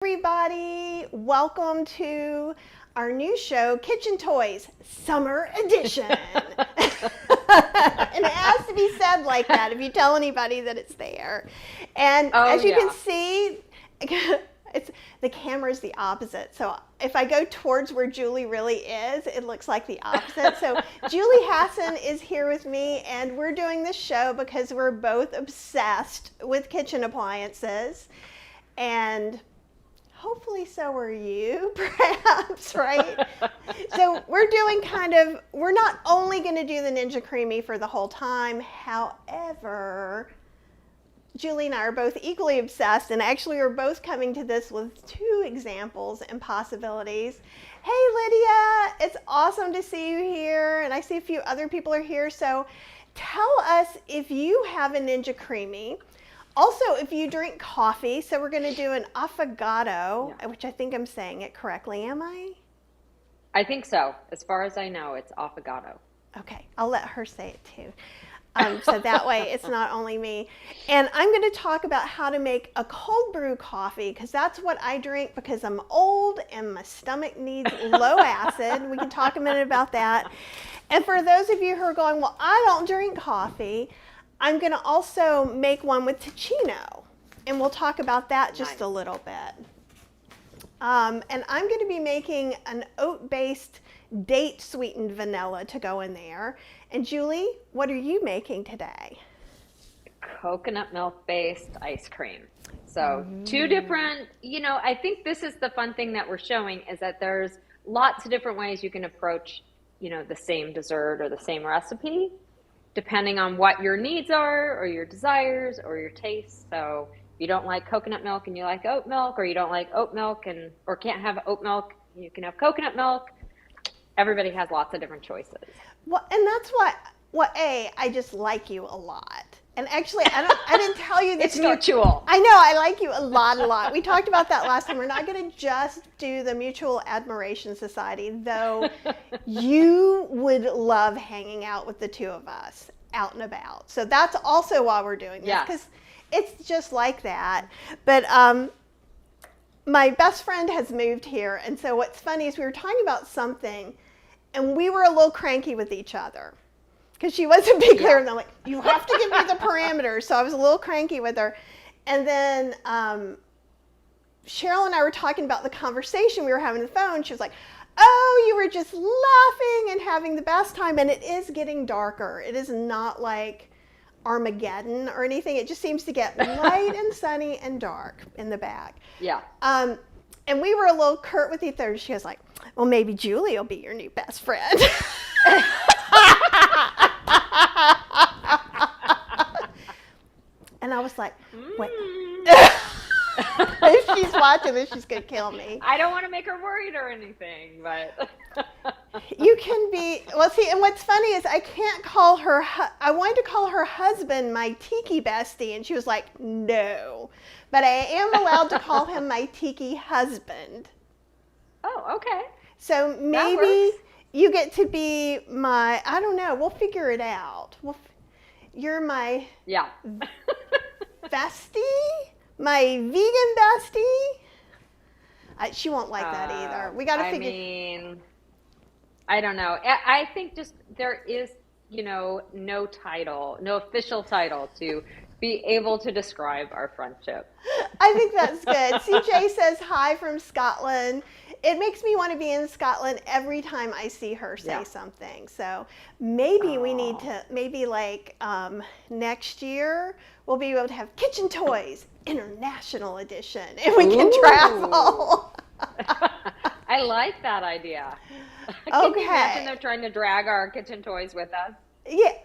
Everybody, welcome to our new show, Kitchen Toys Summer Edition. And it has to be said like that if you tell anybody that it's there. And as you can see, the camera is the opposite. So if I go towards where Julie really is, it looks like the opposite. So Julie Hasson is here with me, and we're doing this show because we're both obsessed with kitchen appliances. And hopefully so are you, perhaps, right? So we're doing we're not only going to do the Ninja Creami for the whole time. However, Julie and I are both equally obsessed, and actually we're both coming to this with two examples and possibilities. Hey, Lydia, it's awesome to see you here, and I see a few other people are here. So tell us if you have a Ninja Creami. Also, if you drink coffee, so we're going to do an affogato, which I think I'm saying it correctly, am I? I think so. As far as I know, it's affogato. Okay, I'll let her say it too. So that way it's not only me. And I'm going to talk about how to make a cold brew coffee, because that's what I drink because I'm old and my stomach needs low acid. We can talk a minute about that. And for those of you who are going, well, I don't drink coffee, I'm going to also make one with Ticino, and we'll talk about that just a little bit. And I'm going to be making an oat-based date-sweetened vanilla to go in there. And Julie, what are you making today? Coconut milk-based ice cream. So two different, I think this is the fun thing that we're showing is that there's lots of different ways you can approach, the same dessert or the same recipe, depending on what your needs are or your desires or your tastes. So if you don't like coconut milk and you like oat milk, or you don't like oat milk or can't have oat milk, you can have coconut milk. Everybody has lots of different choices. Well, and that's I just like you a lot. And actually, I didn't tell you this. It's mutual. I know, I like you a lot. We talked about that last time. We're not going to just do the Mutual Admiration Society, though you would love hanging out with the two of us out and about. So that's also why we're doing this, because it's just like that. But my best friend has moved here, and so what's funny is we were talking about something, and we were a little cranky with each other. Because she wasn't big clear, and I'm like, you have to give me the parameters. So I was a little cranky with her. And then Cheryl and I were talking about the conversation we were having on the phone. She was like, oh, you were just laughing and having the best time. And it is getting darker. It is not like Armageddon or anything. It just seems to get light and sunny and dark in the back. Yeah. And we were a little curt with each other. She was like, well, maybe Julie will be your new best friend. And I was like, wait. If she's watching this, she's going to kill me. I don't want to make her worried or anything, but. You can be, well, see, and what's funny is I can't call her, I wanted to call her husband my tiki bestie, and she was like, no. But I am allowed to call him my tiki husband. Oh, okay. So maybe you get to be my, I don't know, we'll figure it out. You're my bestie? My vegan bestie? She won't like that either. We got to figure. I mean, I don't know. I think just there is, no title, no official title to be able to describe our friendship. I think that's good. CJ says hi from Scotland. It makes me want to be in Scotland every time I see her say something. So maybe we need to, next year, we'll be able to have Kitchen Toys International Edition, and we can travel. I like that idea. Can you imagine they're trying to drag our kitchen toys with us? Yeah.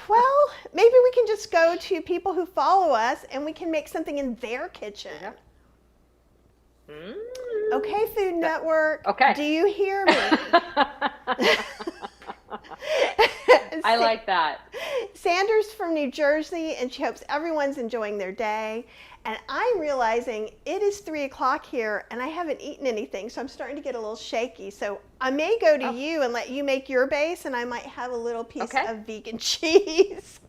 Well, maybe we can just go to people who follow us and we can make something in their kitchen. Yeah. Okay, Food Network. Okay. Do you hear me? I like that. Sandra's from New Jersey, and she hopes everyone's enjoying their day. And I'm realizing it is 3 o'clock here, and I haven't eaten anything, so I'm starting to get a little shaky. So I may go to you and let you make your base, and I might have a little piece of vegan cheese.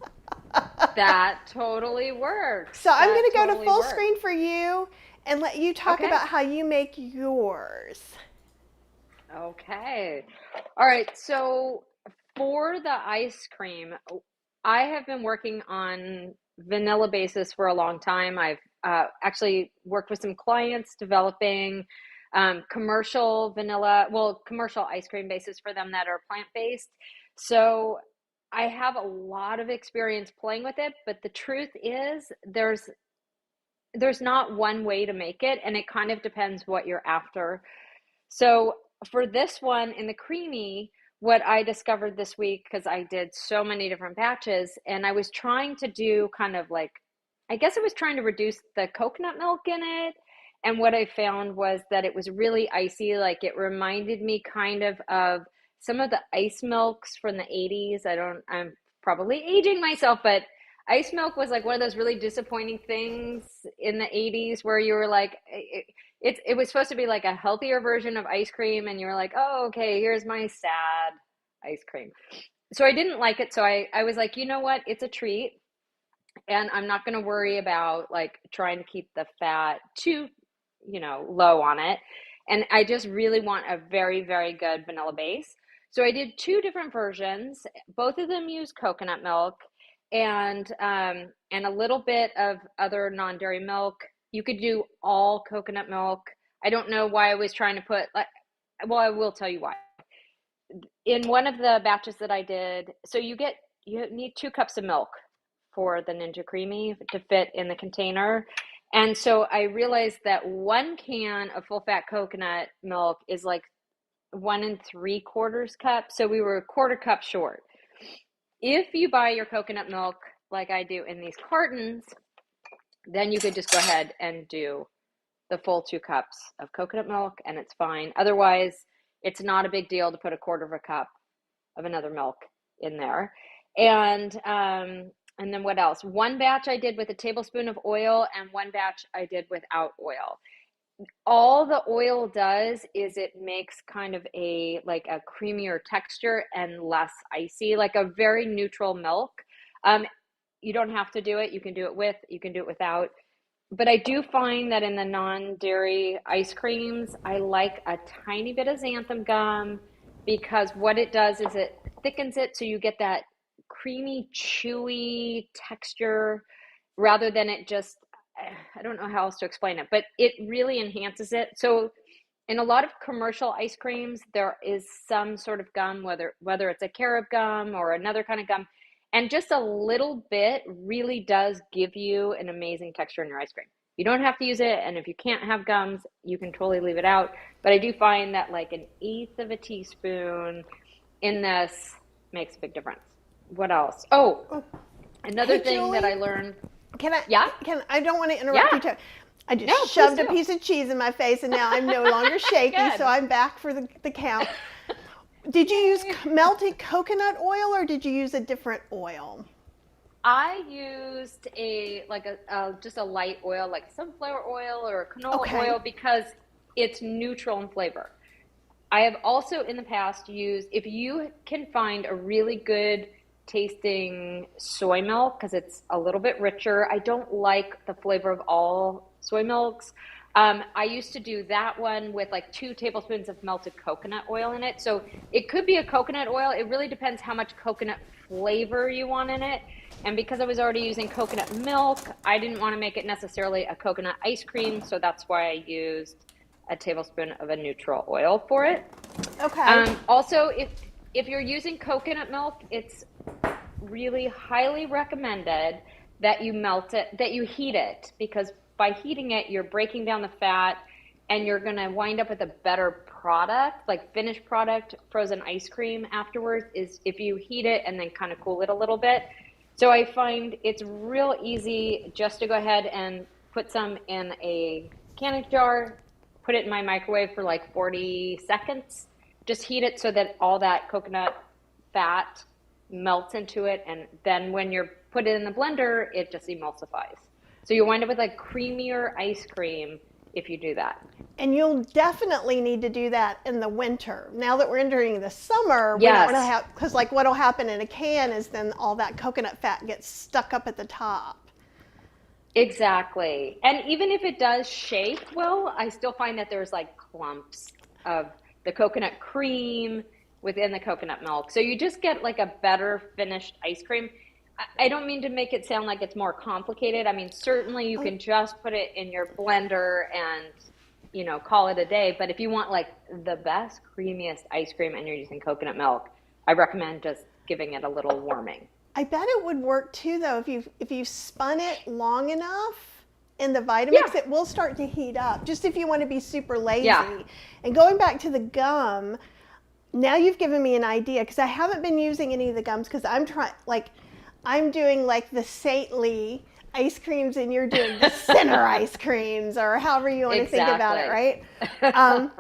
That totally works. So I'm going to go to full screen for you, and let you talk Okay. about how you make yours. Okay. All right. So for the ice cream, I have been working on vanilla bases for a long time. I've actually worked with some clients developing commercial ice cream bases for them that are plant-based. So I have a lot of experience playing with it, but the truth is there's not one way to make it, and it kind of depends what you're after. So for this one in the creamy, what I discovered this week, because I did so many different batches, and I was trying to do kind of like, I guess I was trying to reduce the coconut milk in it. And what I found was that it was really icy. Like it reminded me kind of some of the ice milks from the 80s. I'm probably aging myself, but ice milk was like one of those really disappointing things in the 80s where you were like, it was supposed to be like a healthier version of ice cream, and you were like, oh, okay, here's my sad ice cream. So I didn't like it. So I was like, you know what? It's a treat, and I'm not going to worry about like trying to keep the fat too, low on it. And I just really want a very, very good vanilla base. So I did two different versions. Both of them use coconut milk and a little bit of other non-dairy milk. You could do all coconut milk. I don't know why I was trying to put like, well, I will tell you why. In one of the batches that I did, so you need 2 cups of milk for the Ninja Creami to fit in the container. And so I realized that 1 can of full fat coconut milk is like 1 3/4 cup. So we were a 1/4 cup short. If you buy your coconut milk like I do in these cartons, then you could just go ahead and do the full 2 cups of coconut milk and it's fine. Otherwise, it's not a big deal to put a 1/4 cup of another milk in there. And then what else? One batch I did with a tablespoon of oil and one batch I did without oil. All the oil does is it makes kind of a creamier texture and less icy, like a very neutral milk. You don't have to do it. You can do it with, you can do it without. But I do find that in the non-dairy ice creams, I like a tiny bit of xanthan gum because what it does is it thickens it so you get that creamy, chewy texture rather than it just, I don't know how else to explain it, but it really enhances it. So in a lot of commercial ice creams, there is some sort of gum, whether it's a carob gum or another kind of gum, and just a little bit really does give you an amazing texture in your ice cream. You don't have to use it, and if you can't have gums, you can totally leave it out. But I do find that like 1/8 of a teaspoon in this makes a big difference. What else? Oh, another Hey, thing that Julie, I learned. Can I? Yeah? I don't want to interrupt Yeah. you. I just No, shoved please a do. piece of cheese in my face, and now I'm no longer shaky, Good. so I'm back for the count. Did you use melted coconut oil, or did you use a different oil? I used just a light oil, like sunflower oil or canola Okay. oil, because it's neutral in flavor. I have also in the past used, if you can find a really good tasting soy milk, because it's a little bit richer. I don't like the flavor of all soy milks. I used to do that one with like 2 tablespoons of melted coconut oil in it. So it could be a coconut oil. It really depends how much coconut flavor you want in it. And because I was already using coconut milk, I didn't want to make it necessarily a coconut ice cream. So that's why I used a tablespoon of a neutral oil for it. Okay. Also, if you're using coconut milk, it's really highly recommended that you melt it, that you heat it, because by heating it, you're breaking down the fat and you're going to wind up with a better product, like finished product. Frozen ice cream afterwards is if you heat it and then kind of cool it a little bit. So I find it's real easy just to go ahead and put some in a canning jar, put it in my microwave for like 40 seconds. Just heat it so that all that coconut fat melts into it, and then when you're put it in the blender, it just emulsifies. So you wind up with like creamier ice cream if you do that. And you'll definitely need to do that in the winter. Now that we're entering the summer, we don't Yes. want to have, because like what'll happen in a can is then all that coconut fat gets stuck up at the top. Exactly. And even if it does shake well, I still find that there's like clumps of the coconut cream within the coconut milk. So you just get like a better finished ice cream. I don't mean to make it sound like it's more complicated. I mean, certainly you Oh, can just put it in your blender and, call it a day. But if you want like the best, creamiest ice cream and you're using coconut milk, I recommend just giving it a little warming. I bet it would work too, though, if you spun it long enough in the Vitamix, Yeah. it will start to heat up. Just if you want to be super Yeah. lazy. And going back to the gum, now you've given me an idea because I haven't been using any of the gums because I'm doing like the saintly ice creams and you're doing the sinner ice creams or however you want to think about it, Exactly. right?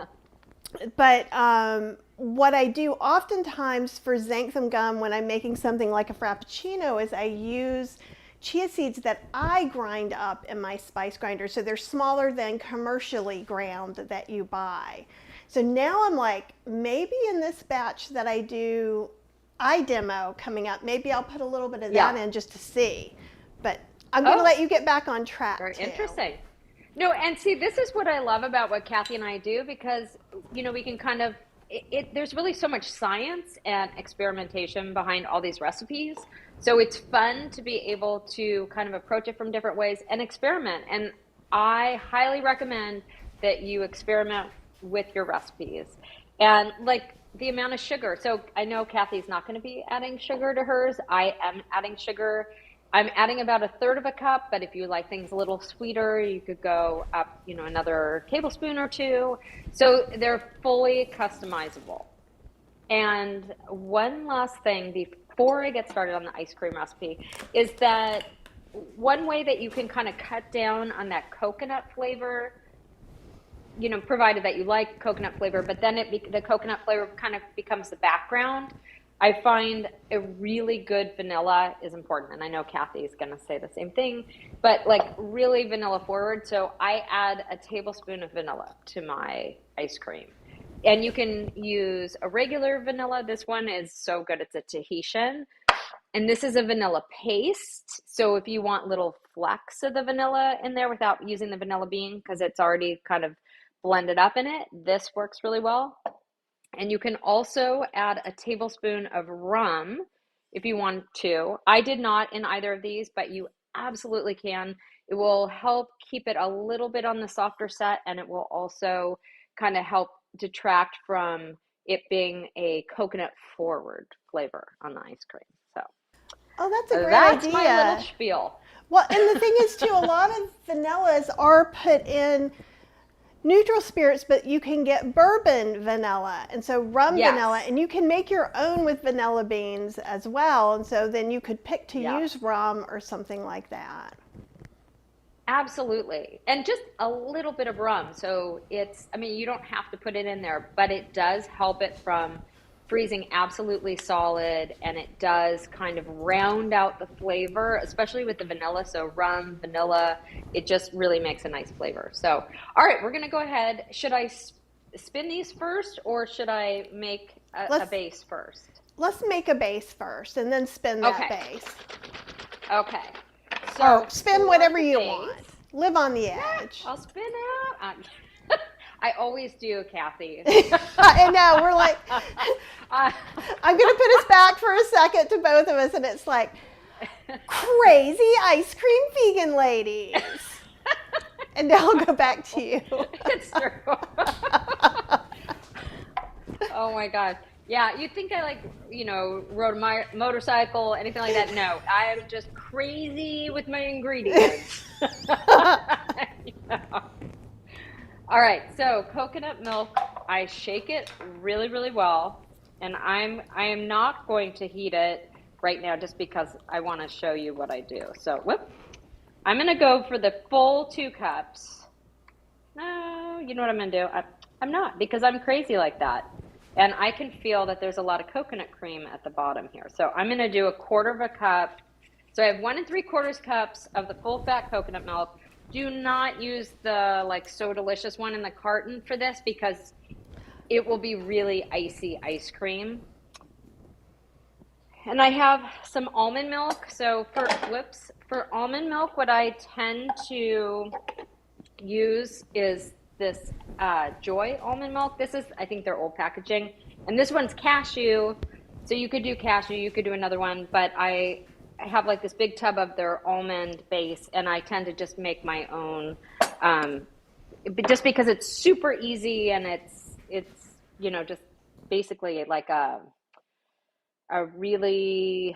But what I do oftentimes for xanthan gum when I'm making something like a frappuccino is I use chia seeds that I grind up in my spice grinder. So they're smaller than commercially ground that you buy. So now I'm like, maybe in this batch that I demo coming up, maybe I'll put a little bit of that Yeah. in just to see. But I'm going to Oh, let you get back on track very too. interesting. No, and see, this is what I love about what Kathy and I do because, we can kind of, there's really so much science and experimentation behind all these recipes. So it's fun to be able to kind of approach it from different ways and experiment. And I highly recommend that you experiment with your recipes and like the amount of sugar. So I know Kathy's not going to be adding sugar to hers. I am adding sugar. I'm adding about a third of a cup, but if you like things a little sweeter, you could go up, another tablespoon or two. So they're fully customizable. And one last thing before I get started on the ice cream recipe is that one way that you can kind of cut down on that coconut flavor, provided that you like coconut flavor, but then the coconut flavor kind of becomes the background. I find a really good vanilla is important, and I know Kathy is going to say the same thing, but like really vanilla forward. So I add a tablespoon of vanilla to my ice cream. And you can use a regular vanilla. This one is so good. It's a Tahitian. And this is a vanilla paste. So if you want little flecks of the vanilla in there without using the vanilla bean, because it's already kind of blended up in it, this works really well. And you can also add a tablespoon of rum if you want to. I did not in either of these, but you absolutely can. It will help keep it a little bit on the softer set, and it will also kind of help detract from it being a coconut forward flavor on the ice cream. So Oh, that's a great that's my little idea. spiel. Well, and the thing is, too, a lot of vanillas are put in neutral spirits, but you can get bourbon vanilla and so rum vanilla, Yes. and you can make your own with vanilla beans as well. And so then you could pick to Yeah. use rum or something like that. Absolutely. And just a little bit of rum. So you don't have to put it in there, but it does help it from freezing absolutely solid. And it does kind of round out the flavor, especially with the vanilla. So rum, vanilla, it just really makes a nice flavor. So, all right, we're going to go ahead. Should I spin these first or should I make a Let's base first? let's make a base first and then spin that Okay. base. Okay. Or So spin for whatever the you base, want. Live on the yeah, edge. I'll spin out. I always do, Kathy. I know, we're like, Uh, I'm going to put us back for a second to both of us, and it's like, crazy ice cream vegan ladies. And now I'll go back to you. it's true. Oh my gosh. Yeah, you'd think I rode a motorcycle, anything like that. No, I am just crazy with my ingredients. You know. All right, so coconut milk, I shake it really, really well, and I am not going to heat it right now just because I want to show you what I do. So, I'm going to go for the full 2 cups. No, you know what I'm going to do? I'm not because I'm crazy like that. And I can feel that there's a lot of coconut cream at the bottom here. So I'm going to do 1/4 cup. So I have 1 3/4 cups of the full fat coconut milk. Do not use the like So Delicious one in the carton for this because it will be really icy ice cream. And I have some almond milk. So for almond milk, what I tend to use is this Joy almond milk. This is, I think, their old packaging. And this one's cashew. So you could do cashew, you could do another one, but I have like this big tub of their almond base, and I tend to just make my own, just because it's super easy, and it's just basically like a really,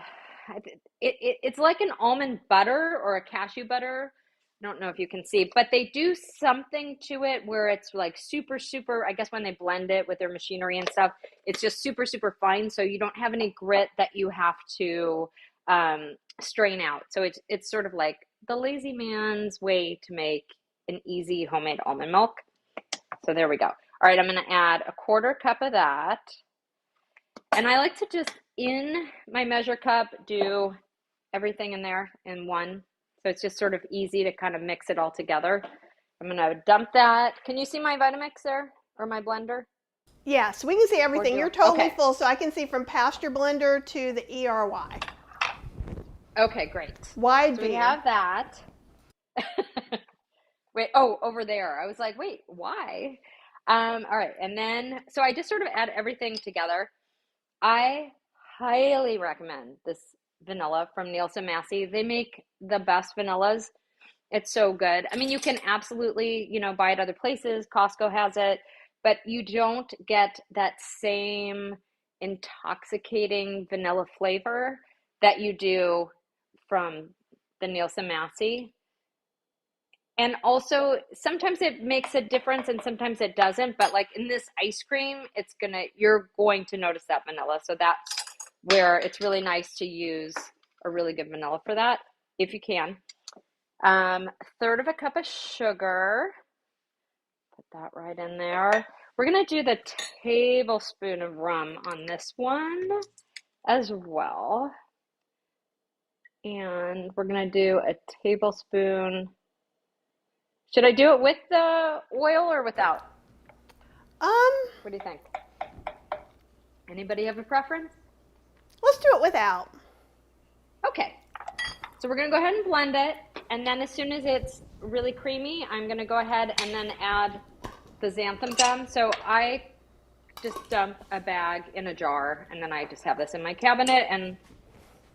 it's like an almond butter or a cashew butter. I don't know if you can see, but they do something to it where it's like super, super, I guess when they blend it with their machinery and stuff, it's just super, super fine. So you don't have any grit that you have to strain out. So it's sort of like the lazy man's way to make an easy homemade almond milk. So there we go. All right, I'm going to add a 1/4 cup of that. And I like to just, in my measure cup, do everything in there in one. So it's just sort of easy to kind of mix it all together. I'm going to dump that. Can you see my Vitamix there, or my blender? Yeah, so we can see everything. You're totally okay. full, so I can see from pasture blender to the ERY. Okay, great. Wide so view. We have that. Wait, over there. I was like, wait, why? All right, and then, so I just sort of add everything together. I highly recommend this vanilla from Nielsen Massey. They make the best vanillas. It's so good. I mean, you can absolutely, buy it other places. Costco has it, but you don't get that same intoxicating vanilla flavor that you do from the Nielsen Massey. And also, sometimes it makes a difference and sometimes it doesn't. But like in this ice cream, you're going to notice that vanilla. So that's where it's really nice to use a really good vanilla for that, if you can. 1/3 of a cup of sugar. Put that right in there. We're going to do the tablespoon of rum on this one as well. And we're going to do a tablespoon. Should I do it with the oil or without? What do you think? Anybody have a preference? Let's do it without. Okay. So we're going to go ahead and blend it. And then as soon as it's really creamy, I'm going to go ahead and then add the xanthan gum. So I just dump a bag in a jar, and then I just have this in my cabinet. And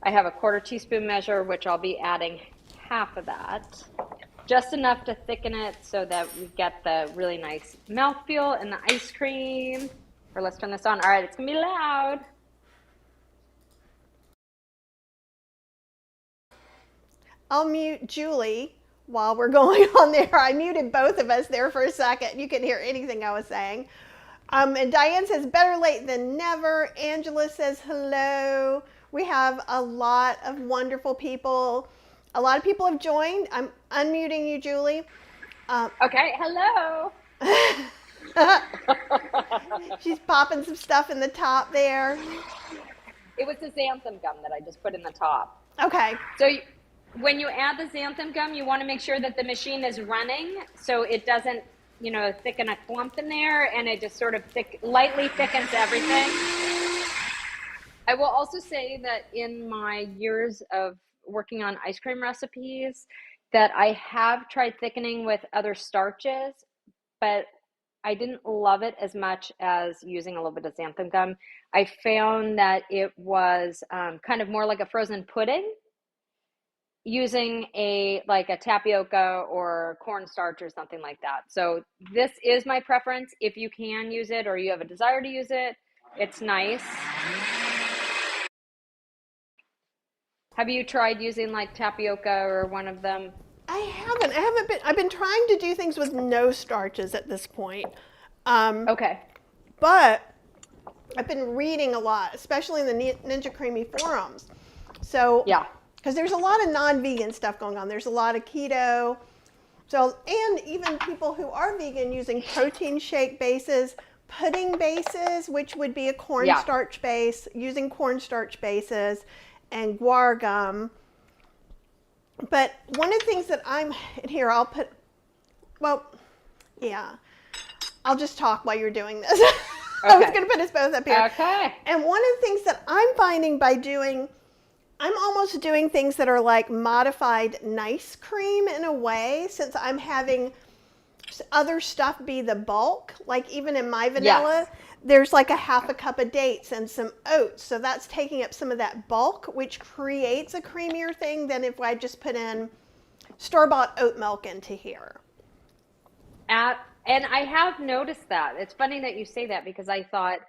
I have a 1/4 teaspoon measure, which I'll be adding half of that. Just enough to thicken it so that we get the really nice mouthfeel and the ice cream. Or let's turn this on. All right, it's going to be loud. I'll mute Julie while we're going on there. I muted both of us there for a second. You couldn't hear anything I was saying. And Diane says, better late than never. Angela says, hello. We have a lot of wonderful people. A lot of people have joined. I'm unmuting you, Julie. Okay, hello. She's popping some stuff in the top there. It was the xanthan gum that I just put in the top. Okay. So when you add the xanthan gum, you want to make sure that the machine is running so it doesn't, thicken a clump in there, and it just sort of lightly thickens everything. I will also say that in my years of working on ice cream recipes, that I have tried thickening with other starches, but I didn't love it as much as using a little bit of xanthan gum. I found that it was kind of more like a frozen pudding, using a tapioca or cornstarch or something like that. So this is my preference. If you can use it or you have a desire to use it, it's nice. Have you tried using like tapioca or one of them? I haven't. I've been trying to do things with no starches at this point. Okay. But I've been reading a lot, especially in the Ninja Creami forums. So yeah, because there's a lot of non-vegan stuff going on. There's a lot of keto. So, and even people who are vegan using protein shake bases, pudding bases, which would be a cornstarch base, using cornstarch bases, and guar gum. But one of the things that here, I'll just talk while you're doing this. I was going to put us both up here. Okay. And one of the things that I'm finding by doing, I'm almost doing things that are like modified nice cream in a way, since I'm having other stuff be the bulk. Like even in my vanilla, there's like a half a cup of dates and some oats. So that's taking up some of that bulk, which creates a creamier thing than if I just put in store-bought oat milk into here. And I have noticed that. It's funny that you say that, because I thought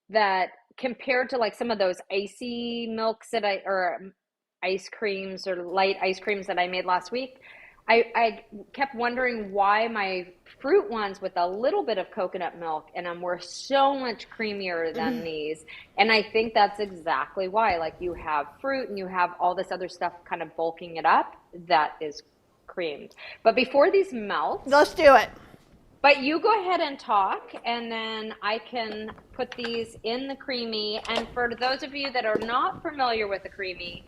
that compared to like some of those icy milks or ice creams or light ice creams that I made last week, I kept wondering why my fruit ones with a little bit of coconut milk in them were so much creamier than these. And I think that's exactly why. Like, you have fruit and you have all this other stuff kind of bulking it up that is creamed. But before these melt, let's do it. But you go ahead and talk, and then I can put these in the Creami. And for those of you that are not familiar with the Creami,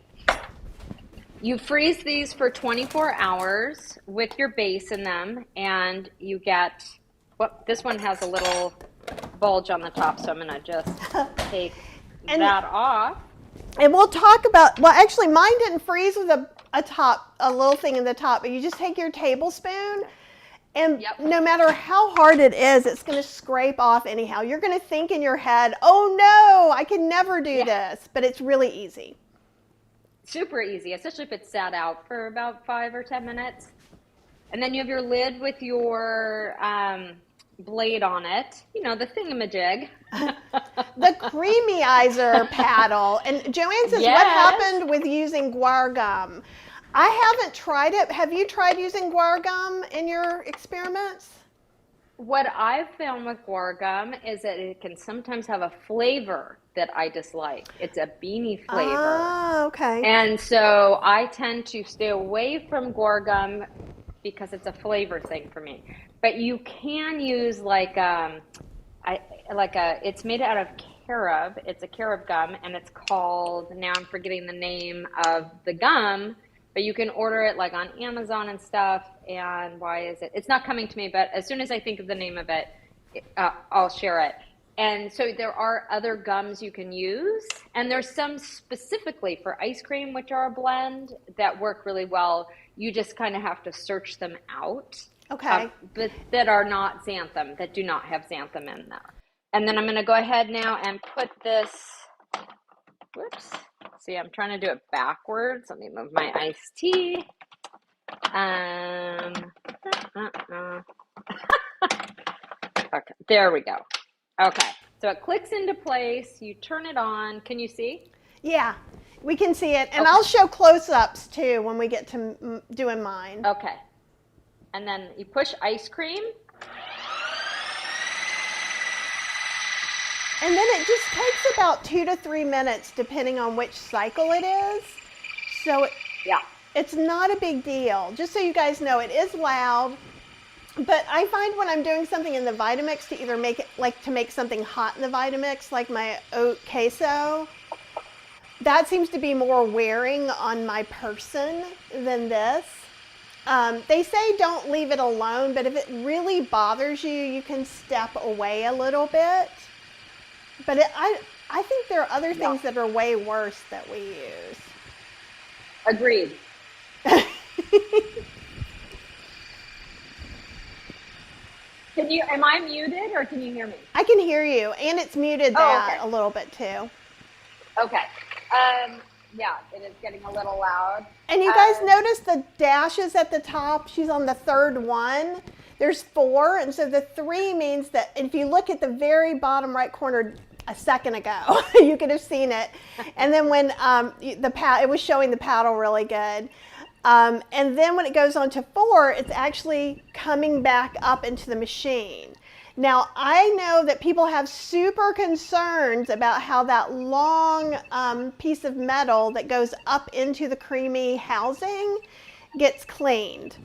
you freeze these for 24 hours with your base in them, and you get, well, this one has a little bulge on the top, so I'm going to just take that off. And we'll talk about, well, actually mine didn't freeze with a little thing in the top, but you just take your tablespoon, and no matter how hard it is, it's going to scrape off anyhow. You're going to think in your head, oh no, I can never do this, but it's really easy. Super easy, especially if it's sat out for about 5 or 10 minutes. And then you have your lid with your blade on it, you know, the thingamajig. The creamyizer paddle. And Joanne says, what happened with using guar gum? I haven't tried it. Have you tried using guar gum in your experiments? What I've found with guar gum is that it can sometimes have a flavor that I dislike. It's a beanie flavor. Ah, okay. And so I tend to stay away from guar gum because it's a flavor thing for me. But you can use it's made out of carob. It's a carob gum, and it's called, now I'm forgetting the name of the gum, but you can order it like on Amazon and stuff. And why is it? It's not coming to me, but as soon as I think of the name of it, I'll share it. And so there are other gums you can use, and there's some specifically for ice cream, which are a blend, that work really well. You just kind of have to search them out. Okay. But that are not xanthan, that do not have xanthan in there. And then I'm going to go ahead now and put this, whoops. See, I'm trying to do it backwards. Let me move my iced tea. Okay, there we go. Okay, so it clicks into place. You turn it on. Can you see? Yeah, we can see it. And I'll show close-ups too when we get to doing mine. Okay. And then you push ice cream. And then it just takes about 2 to 3 minutes depending on which cycle it is. So it's not a big deal. Just so you guys know, it is loud. But I find when I'm doing something in the Vitamix to either make it, like to make something hot in the Vitamix, like my oat queso, that seems to be more wearing on my person than this. They say don't leave it alone, but if it really bothers you, you can step away a little bit. But I think there are other things that are way worse that we use. Agreed. Am I muted or can you hear me? I can hear you, and it's muted a little bit too. Okay. Yeah, it is getting a little loud. And you guys notice the dashes at the top? She's on the third one. There's 4, and so the 3 means that if you look at the very bottom right corner a second ago, you could have seen it. And then when it was showing the paddle really good. And then when it goes on to 4, it's actually coming back up into the machine. Now, I know that people have super concerns about how that long piece of metal that goes up into the Creami housing gets cleaned.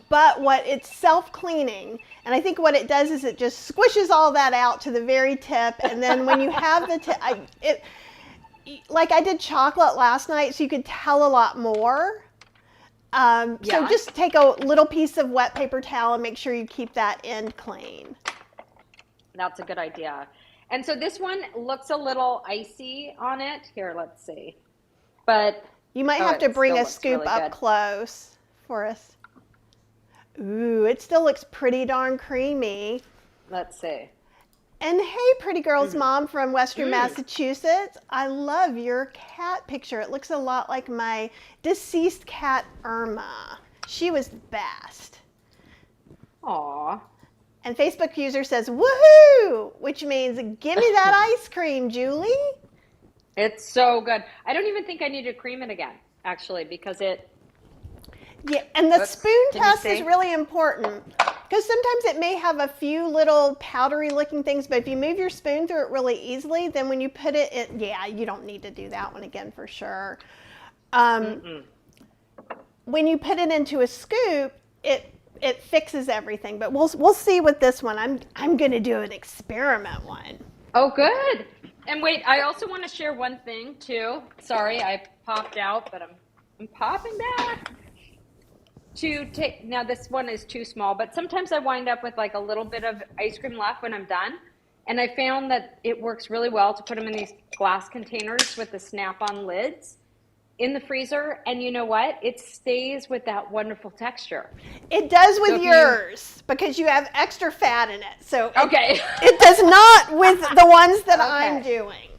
But it's self-cleaning, and I think what it does is it just squishes all that out to the very tip, and then when you have the tip, like I did chocolate last night, so you could tell a lot more. So just take a little piece of wet paper towel and make sure you keep that end clean. That's a good idea. And so this one looks a little icy on it. Here, let's see. But you might have to bring a scoop really up good. close for us. Ooh, it still looks pretty darn creamy. Let's see. And hey, pretty girl's mom from Western Massachusetts. I love your cat picture. It looks a lot like my deceased cat, Irma. She was the best. Aw. And Facebook user says, woohoo, which means give me that ice cream, Julie. It's so good. I don't even think I need to cream it again, actually, because it... Yeah, and the spoon Can you test is see? really important because sometimes it may have a few little powdery looking things, but if you move your spoon through it really easily, then when you put it in, yeah, you don't need to do that one again for sure. When you put it into a scoop, it fixes everything, but we'll see with this one. I'm going to do an experiment one. Oh, good. And wait, I also want to share one thing too. Sorry, I popped out, but I'm popping back. Now this one is too small, but sometimes I wind up with like a little bit of ice cream left when I'm done. And I found that it works really well to put them in these glass containers with the snap-on lids in the freezer. And you know what? It stays with that wonderful texture. It does with yours because you have extra fat in it. So okay. it does not with the ones that I'm doing.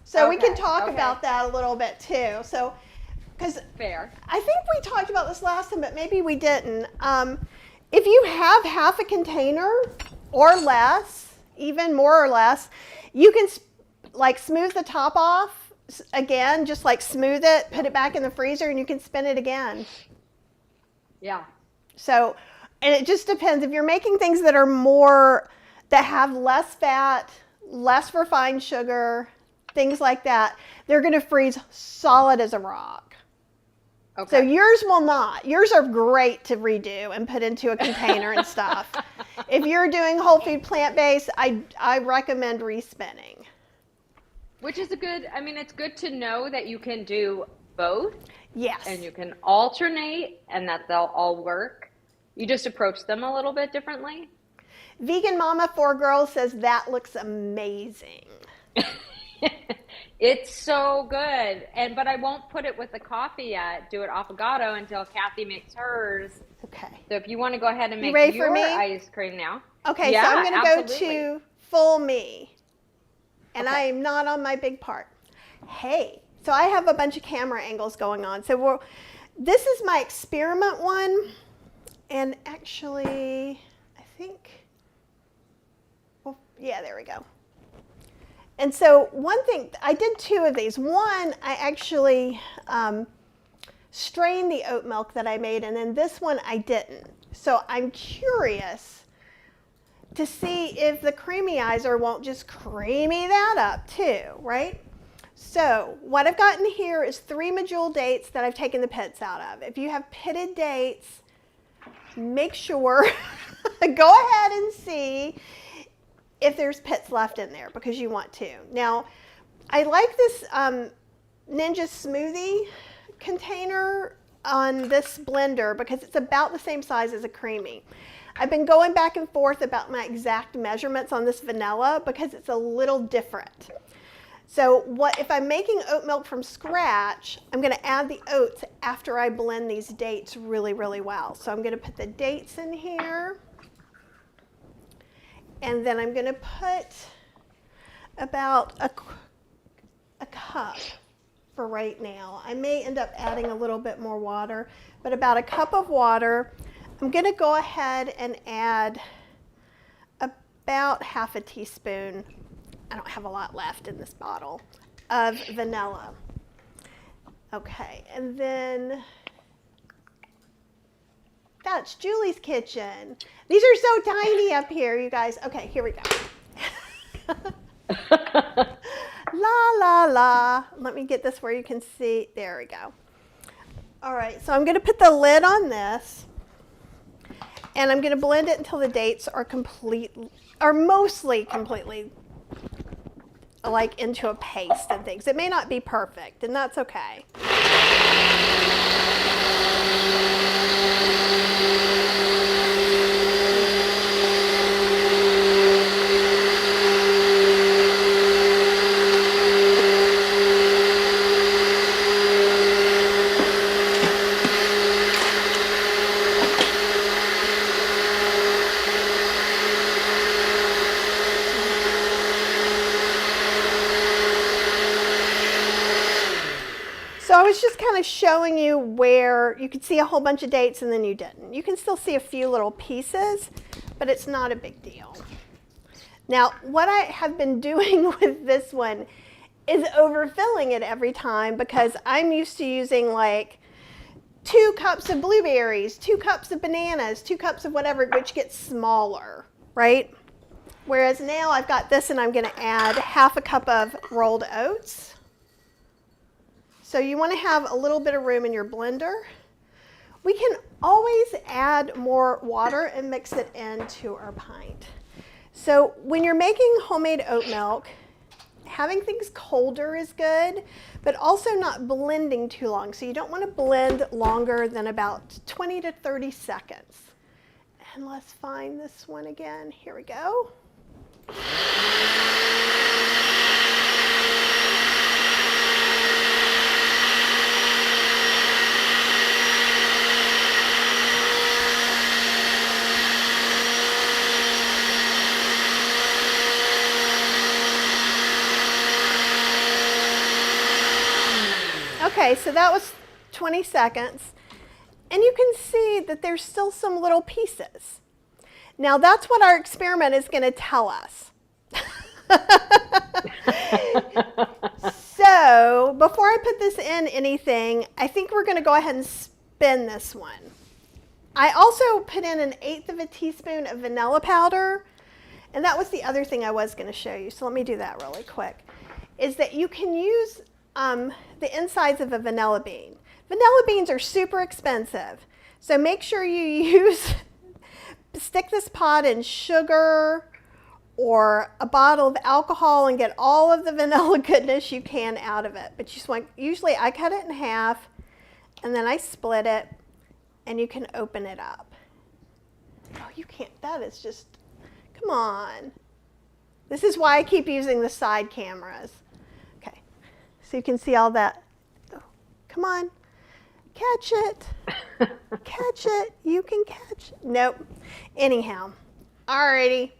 So we can talk about that a little bit too. So, because fair. I think we talked about this last time, but maybe we didn't. If you have half a container or less, even more or less, you can like smooth the top off again, just like smooth it, put it back in the freezer, and you can spin it again. Yeah. So, and it just depends. If you're making things that are more, that have less fat, less refined sugar, things like that, they're going to freeze solid as a rock. Okay. So yours will not. Yours are great to redo and put into a container and stuff. If you're doing whole food plant-based, I recommend respinning. Which is it's good to know that you can do both. Yes. And you can alternate and that they'll all work. You just approach them a little bit differently. Vegan Mama 4 Girls says that looks amazing. It's so good. But I won't put it with the coffee yet. Do it affogato until Kathy makes hers. Okay. So if you want to go ahead and make your ice cream now. Okay, yeah, so I'm going to go to full me. And I am not on my big part. Hey, so I have a bunch of camera angles going on. So this is my experiment one. And actually, I think, well, yeah, there we go. And so one thing, I did 2 of these. One, I actually strained the oat milk that I made, and then this one I didn't. So I'm curious to see if the creamyizer won't just creamy that up too, right? So what I've gotten here is 3 medjool dates that I've taken the pits out of. If you have pitted dates, make sure, go ahead and see if there's pits left in there because you want to. Now, I like this Ninja smoothie container on this blender because it's about the same size as a Creami. I've been going back and forth about my exact measurements on this vanilla because it's a little different. So if I'm making oat milk from scratch, I'm going to add the oats after I blend these dates really, really well. So I'm going to put the dates in here. And then I'm going to put about a cup for right now. I may end up adding a little bit more water, but about a cup of water. I'm going to go ahead and add about half a teaspoon, I don't have a lot left in this bottle, of vanilla. Okay, and then that's Julie's kitchen. These are so tiny up here, you guys. Okay, here we go. La, la, la. Let me get this where you can see. There we go. All right, so I'm going to put the lid on this, and I'm going to blend it until the dates are mostly completely like into a paste and things. It may not be perfect, and that's okay. was just kind of showing you where you could see a whole bunch of dates and then you didn't. You can still see a few little pieces, but it's not a big deal. Now, what I have been doing with this one is overfilling it every time because I'm used to using like 2 cups of blueberries, 2 cups of bananas, 2 cups of whatever, which gets smaller, right? Whereas now I've got this and I'm going to add half a cup of rolled oats. So you want to have a little bit of room in your blender. We can always add more water and mix it into our pint. So when you're making homemade oat milk, having things colder is good, but also not blending too long. So you don't want to blend longer than about 20 to 30 seconds. And let's find this one again. Here we go. Okay, so that was 20 seconds. And you can see that there's still some little pieces. Now that's what our experiment is going to tell us. So before I put this in anything, I think we're going to go ahead and spin this one. I also put in 1/8 of a teaspoon of vanilla powder. And that was the other thing I was going to show you. So let me do that really quick. Is that you can use the insides of a vanilla bean. Vanilla beans are super expensive. So make sure you stick this pot in sugar or a bottle of alcohol and get all of the vanilla goodness you can out of it. But you just want, usually I cut it in half and then I split it and you can open it up. Oh, you can't, that is just, come on. This is why I keep using the side cameras. Okay, so you can see all that. Oh, come on. Catch it. Catch it. You can catch it. Nope. Anyhow, alrighty.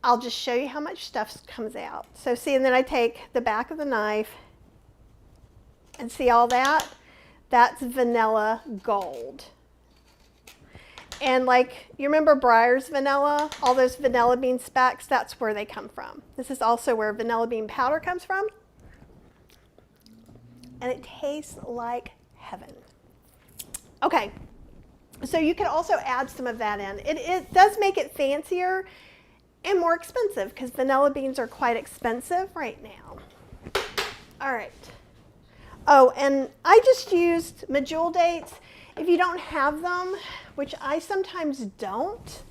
I'll just show you how much stuff comes out. So see, and then I take the back of the knife and see all that? That's vanilla gold. And like, you remember Breyer's vanilla? All those vanilla bean specks, that's where they come from. This is also where vanilla bean powder comes from. And it tastes like heaven. Okay, so you can also add some of that in. It does make it fancier and more expensive because vanilla beans are quite expensive right now. All right. Oh, and I just used medjool dates. If you don't have them, which I sometimes don't,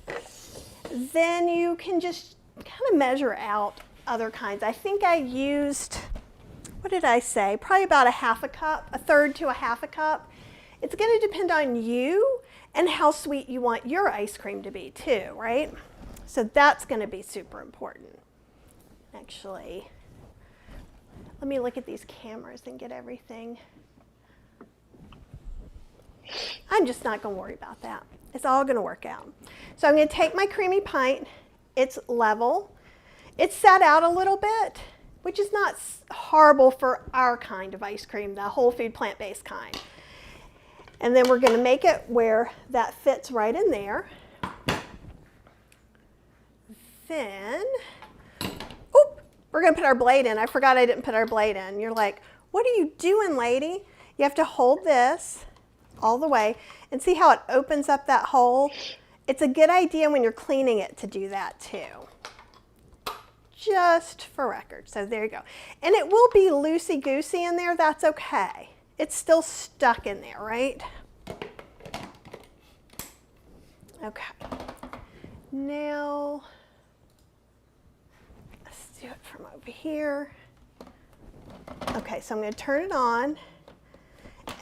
then you can just kind of measure out other kinds. I think I used, what did I say? Probably about 1/2 cup, 1/3 to 1/2 cup. It's going to depend on you and how sweet you want your ice cream to be too, right? So that's going to be super important. Actually, let me look at these cameras and get everything. I'm just not going to worry about that. It's all going to work out. So I'm going to take my creamy pint. It's level. It's set out a little bit, which is not horrible for our kind of ice cream, the whole food plant-based kind. And then we're going to make it where that fits right in there. Then, oop, we're going to put our blade in. I forgot I didn't put our blade in. You're like, what are you doing, lady? You have to hold this all the way and see how it opens up that hole. It's a good idea when you're cleaning it to do that too. Just for record. So there you go. And it will be loosey-goosey in there. That's okay. It's still stuck in there, right? Okay. Now, let's do it from over here. Okay, so I'm going to turn it on,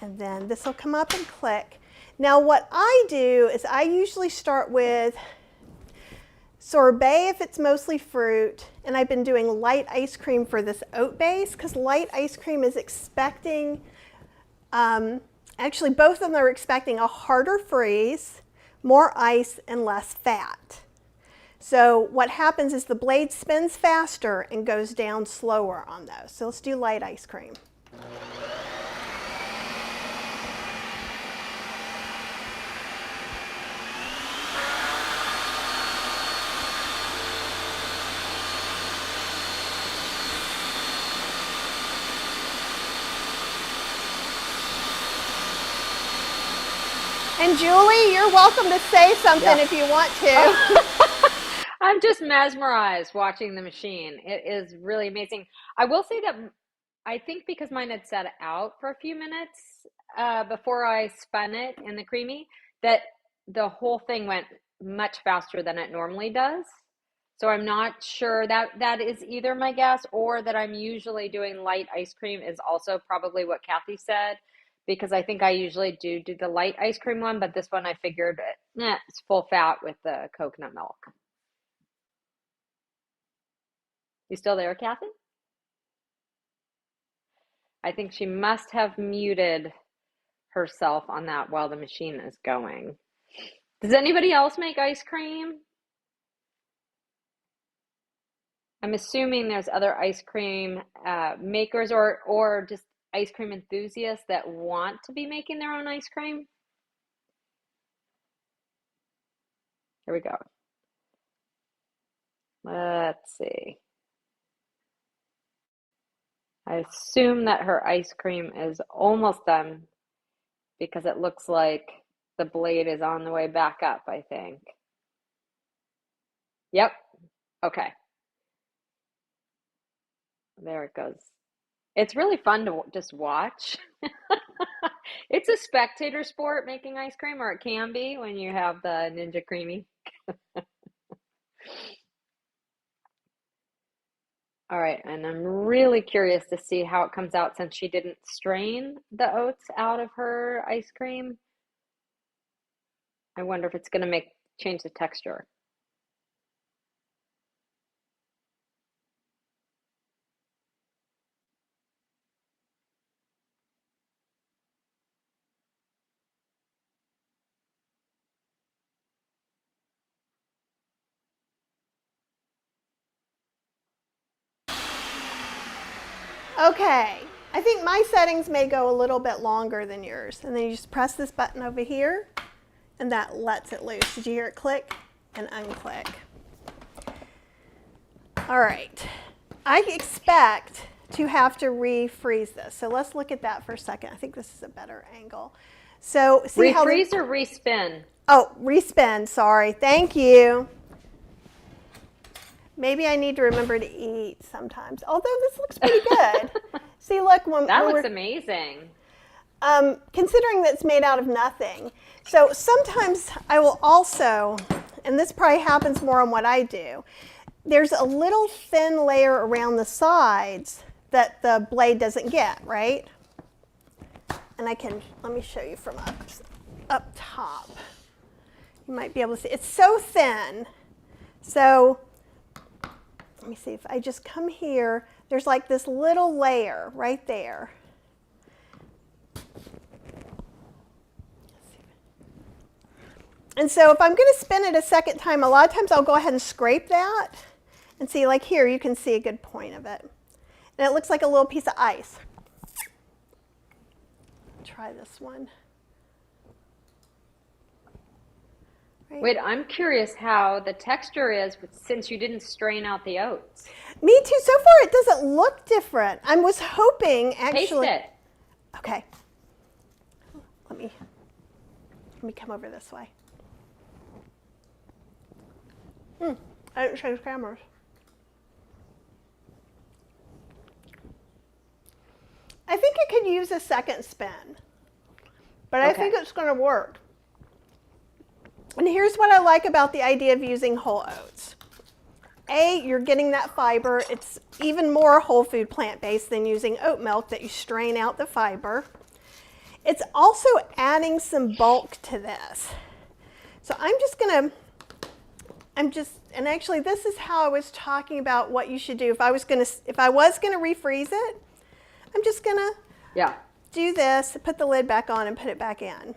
and then this will come up and click. Now, what I do is I usually start with sorbet if it's mostly fruit, and I've been doing light ice cream for this oat base because light ice cream is expecting, actually both of them are expecting a harder freeze, more ice, and less fat. So what happens is the blade spins faster and goes down slower on those. So let's do light ice cream. And Julie, you're welcome to say something if you want to. I'm just mesmerized watching the machine. It is really amazing. I will say that I think because mine had set out for a few minutes before I spun it in the creamy, that the whole thing went much faster than it normally does. So I'm not sure that is either my guess, or that I'm usually doing light ice cream is also probably what Kathy said, because I think I usually do the light ice cream one, but this one I figured it's full fat with the coconut milk. You still there, Kathy? I think she must have muted herself on that while the machine is going. Does anybody else make ice cream? I'm assuming there's other ice cream makers or just ice cream enthusiasts that want to be making their own ice cream. Here we go. Let's see. I assume that her ice cream is almost done because it looks like the blade is on the way back up, I think. Yep. Okay. There it goes. It's really fun to just watch. It's a spectator sport making ice cream, or it can be when you have the Ninja Creami. All right, and I'm really curious to see how it comes out since she didn't strain the oats out of her ice cream. I wonder if it's going to change the texture. Okay, I think my settings may go a little bit longer than yours. And then you just press this button over here, and that lets it loose. Did you hear it click and unclick? All right, I expect to have to refreeze this. So let's look at that for a second. I think this is a better angle. So see how refreeze or respin? Oh, respin, sorry. Thank you. Maybe I need to remember to eat sometimes. Although this looks pretty good. See, look. That looks amazing. Considering that it's made out of nothing. So sometimes I will also, and this probably happens more on what I do, there's a little thin layer around the sides that the blade doesn't get, right? And let me show you from up top. You might be able to see. It's so thin. So let me see if I just come here, there's like this little layer right there. And so if I'm going to spin it a second time, a lot of times I'll go ahead and scrape that. And see, like here, you can see a good point of it. And it looks like a little piece of ice. Try this one. Right. Wait, I'm curious how the texture is since you didn't strain out the oats. Me too. So far, it doesn't look different. I was hoping actually. Taste it. Okay. Let me come over this way. I didn't change cameras. I think it could use a second spin, but I think it's going to work. And here's what I like about the idea of using whole oats. A, you're getting that fiber. It's even more whole food plant-based than using oat milk that you strain out the fiber. It's also adding some bulk to this. So and actually this is how I was talking about what you should do. If I was going to refreeze it, I'm just going to do this, put the lid back on and put it back in.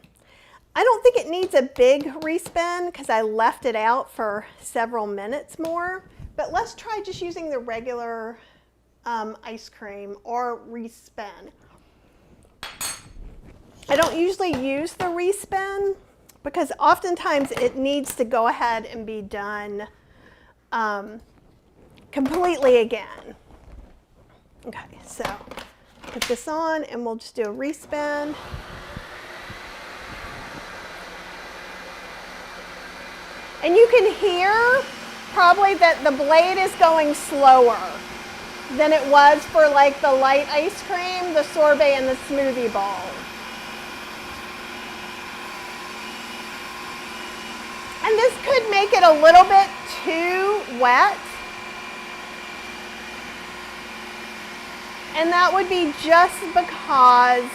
I don't think it needs a big respin because I left it out for several minutes more, but let's try just using the regular ice cream or respin. I don't usually use the respin because oftentimes it needs to go ahead and be done completely again. Okay, so put this on and we'll just do a respin. And you can hear probably that the blade is going slower than it was for like the light ice cream, the sorbet, and the smoothie bowl. And this could make it a little bit too wet. And that would be just because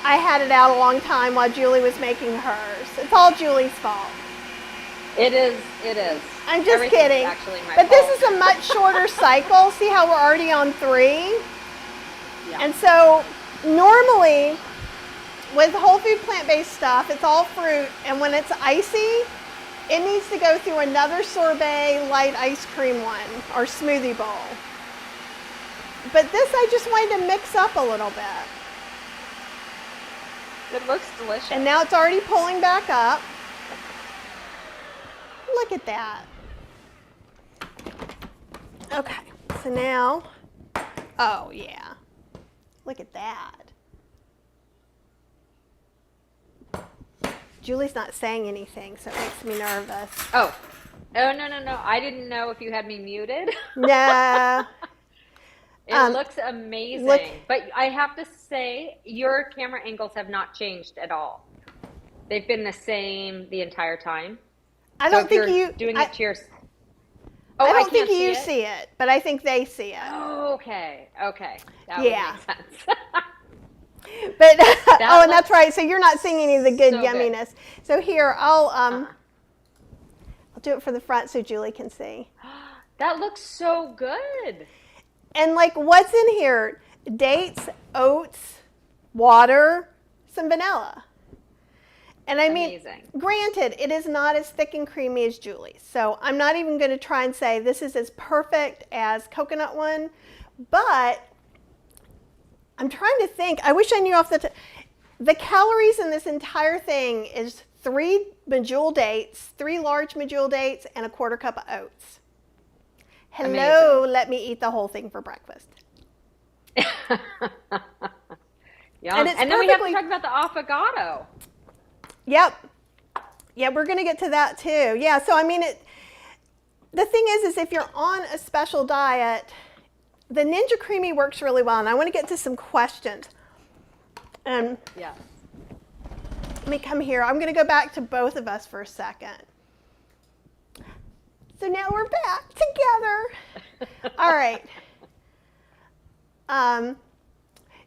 I had it out a long time while Julie was making hers. It's all Julie's fault. It is. I'm just kidding. Actually my but fault. this is a much shorter cycle. See how we're already on 3? Yeah. And so normally with whole food plant-based stuff, it's all fruit. And when it's icy, it needs to go through another sorbet light ice cream one or smoothie bowl. But this I just wanted to mix up a little bit. It looks delicious. And now it's already pulling back up. Look at that. Okay, so now, oh yeah, look at that. Julie's not saying anything, so it makes me nervous. Oh, no. I didn't know if you had me muted. No. It looks amazing. But I have to say, your camera angles have not changed at all. They've been the same the entire time. I don't think you doing it to your. Oh, I don't think you see it, but I think they see it. Oh, okay. That would make sense. But and that's right. So you're not seeing any of the good so yumminess. Good. So here, I'll do it for the front so Julie can see. That looks so good. And like, what's in here? Dates, oats, water, some vanilla. And I mean, amazing. Granted, it is not as thick and creamy as Julie's. So I'm not even going to try and say this is as perfect as coconut one, but I'm trying to think. I wish I knew off the calories in this entire thing is 3 medjool dates, 3 large medjool dates, and a 1/4 cup of oats. Hello, amazing. Let me eat the whole thing for breakfast. Yeah, and then we have to talk about the affogato. Yep. Yeah, we're going to get to that too. Yeah, so I mean, the thing is if you're on a special diet, the Ninja Creami works really well. And I want to get to some questions. Yeah. Let me come here. I'm going to go back to both of us for a second. So now we're back together. All right.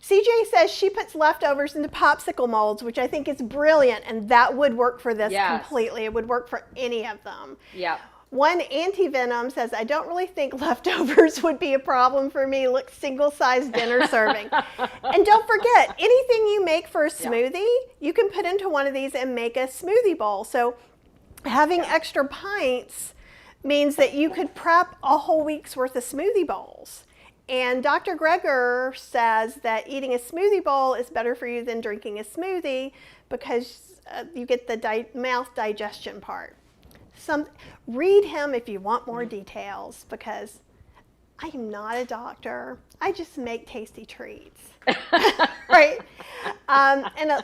CJ says she puts leftovers into popsicle molds, which I think is brilliant, and that would work for this completely. It would work for any of them. Yeah. One anti-venom says, I don't really think leftovers would be a problem for me. Look, single-sized dinner serving. And don't forget, anything you make for a smoothie, you can put into one of these and make a smoothie bowl. So having extra pints means that you could prep a whole week's worth of smoothie bowls. And Dr. Greger says that eating a smoothie bowl is better for you than drinking a smoothie because you get the mouth digestion part. Read him if you want more details because I am not a doctor. I just make tasty treats. Right? And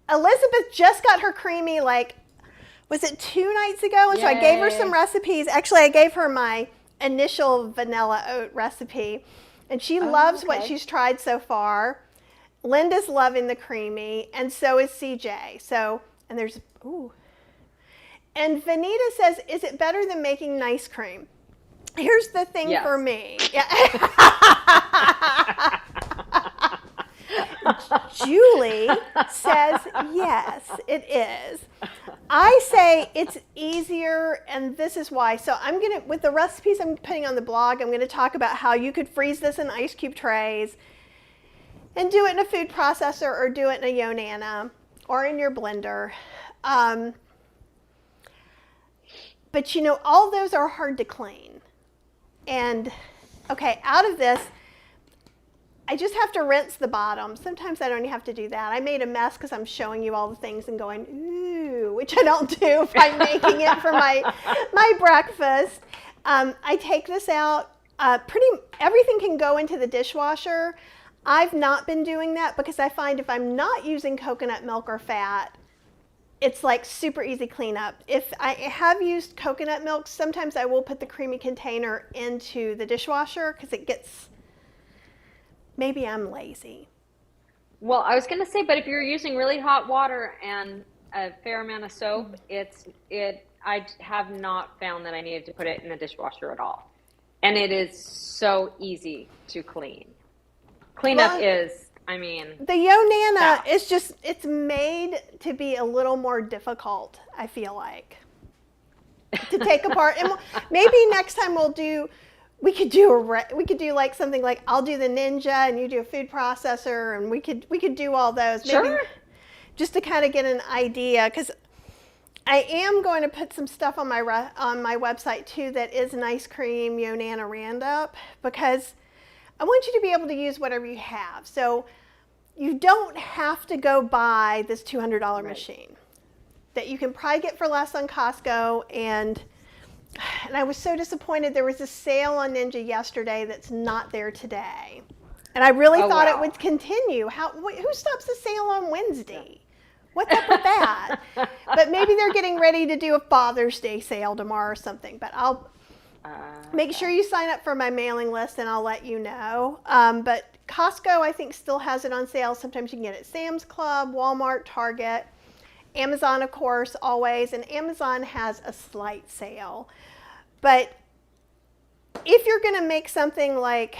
Elizabeth just got her creamy, was it 2 nights ago? And so I gave her some recipes. Actually, I gave her my initial vanilla oat recipe. And she loves what she's tried so far. Linda's loving the creamy, and so is CJ. So, and there's, ooh. And Vanita says, is it better than making nice cream? Here's the thing for me. Julie says, yes, it is. I say it's easier, and this is why. So I'm going to, with the recipes I'm putting on the blog, I'm going to talk about how you could freeze this in ice cube trays and do it in a food processor or do it in a Yonana or in your blender. But you know, all those are hard to clean. And okay, out of this, I just have to rinse the bottom. Sometimes I don't even have to do that. I made a mess because I'm showing you all the things and going, ooh, which I don't do if I'm making it for my breakfast. I take this out. Everything can go into the dishwasher. I've not been doing that because I find if I'm not using coconut milk or fat, it's like super easy cleanup. If I have used coconut milk, sometimes I will put the creamy container into the dishwasher because it gets, maybe I'm lazy. Well, I was going to say, but if you're using really hot water and a fair amount of soap, I have not found that I needed to put it in the dishwasher at all. And it is so easy to clean. Cleanup is, I mean, the Yonana yeah. is just, it's made to be a little more difficult, I feel like, to take apart. And maybe next time we could do like something like I'll do the Ninja and you do a food processor, and we could do all those. Maybe Sure. just to kind of get an idea, because I am going to put some stuff on my website too that is an ice cream Yonana roundup, because I want you to be able to use whatever you have. So you don't have to go buy this $200 machine that you can probably get for less on Costco. And I was so disappointed. There was a sale on Ninja yesterday that's not there today. And I really thought it would continue. Who stops the sale on Wednesday? What's up with that? But maybe they're getting ready to do a Father's Day sale tomorrow or something. But I'll make sure you sign up for my mailing list and I'll let you know. But Costco, I think, still has it on sale. Sometimes you can get it at Sam's Club, Walmart, Target. Amazon, of course, always. And Amazon has a slight sale. But if you're going to make something like,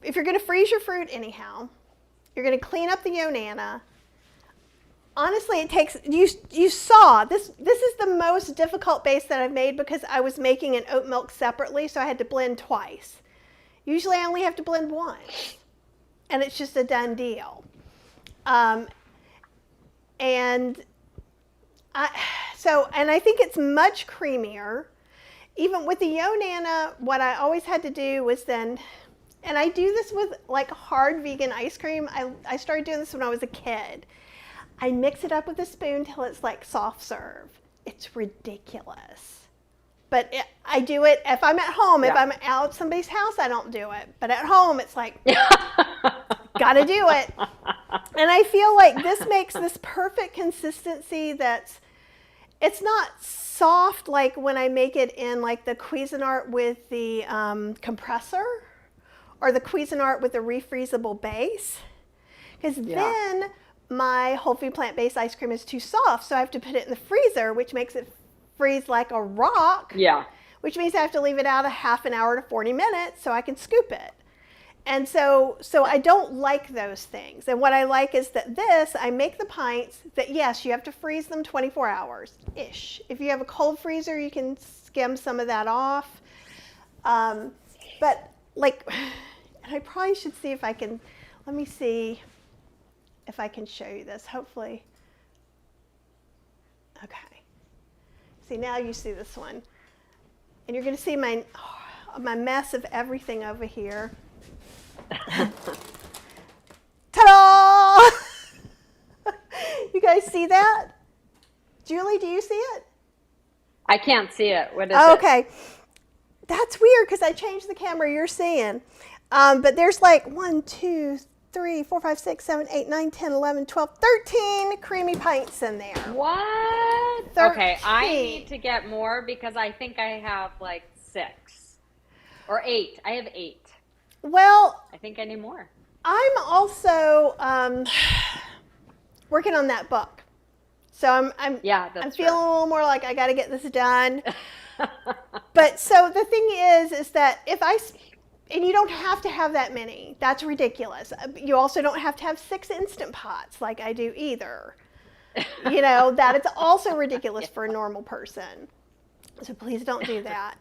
if you're going to freeze your fruit anyhow, you're going to clean up the Yonana. Honestly, it takes, you saw, this is the most difficult base that I've made because I was making an oat milk separately, so I had to blend twice. Usually I only have to blend once, and it's just a done deal. And I think it's much creamier. Even with the Yonana, what I always had to do was then, and I do this with like hard vegan ice cream. I started doing this when I was a kid. I mix it up with a spoon till it's like soft serve. It's ridiculous. But I do it if I'm at home. If I'm out at somebody's house, I don't do it. But at home, it's like, gotta do it. And I feel like this makes this perfect consistency it's not soft like when I make it in like the Cuisinart with the compressor or the Cuisinart with the refreezable base. Because then my whole food plant-based ice cream is too soft, so I have to put it in the freezer, which makes it freeze like a rock. Yeah. Which means I have to leave it out a half an hour to 40 minutes so I can scoop it. And so I don't like those things. And what I like is that I make the pints that, yes, you have to freeze them 24 hours-ish. If you have a cold freezer, you can skim some of that off. But like, and I probably should see if I can, let me see if I can show you this, hopefully. Okay. See, now you see this one. And you're going to see my mess of everything over here. Ta-da! You guys see that? Julie, do you see it? I can't see it. What is it? Okay. That's weird because I changed the camera you're seeing. But there's like 1, 2, 3, 4, 5, 6, 7, 8, 9, 10, 11, 12, 13 creamy pints in there. What? 13. Okay, I need to get more because I think I have like 6 or 8. I have 8. Well, I think I need more. I'm also working on that book. So I'm feeling a little more like I got to get this done. But so the thing is that and you don't have to have that many. That's ridiculous. You also don't have to have 6 Instant Pots like I do either. You know, that it's also ridiculous for a normal person. So please don't do that.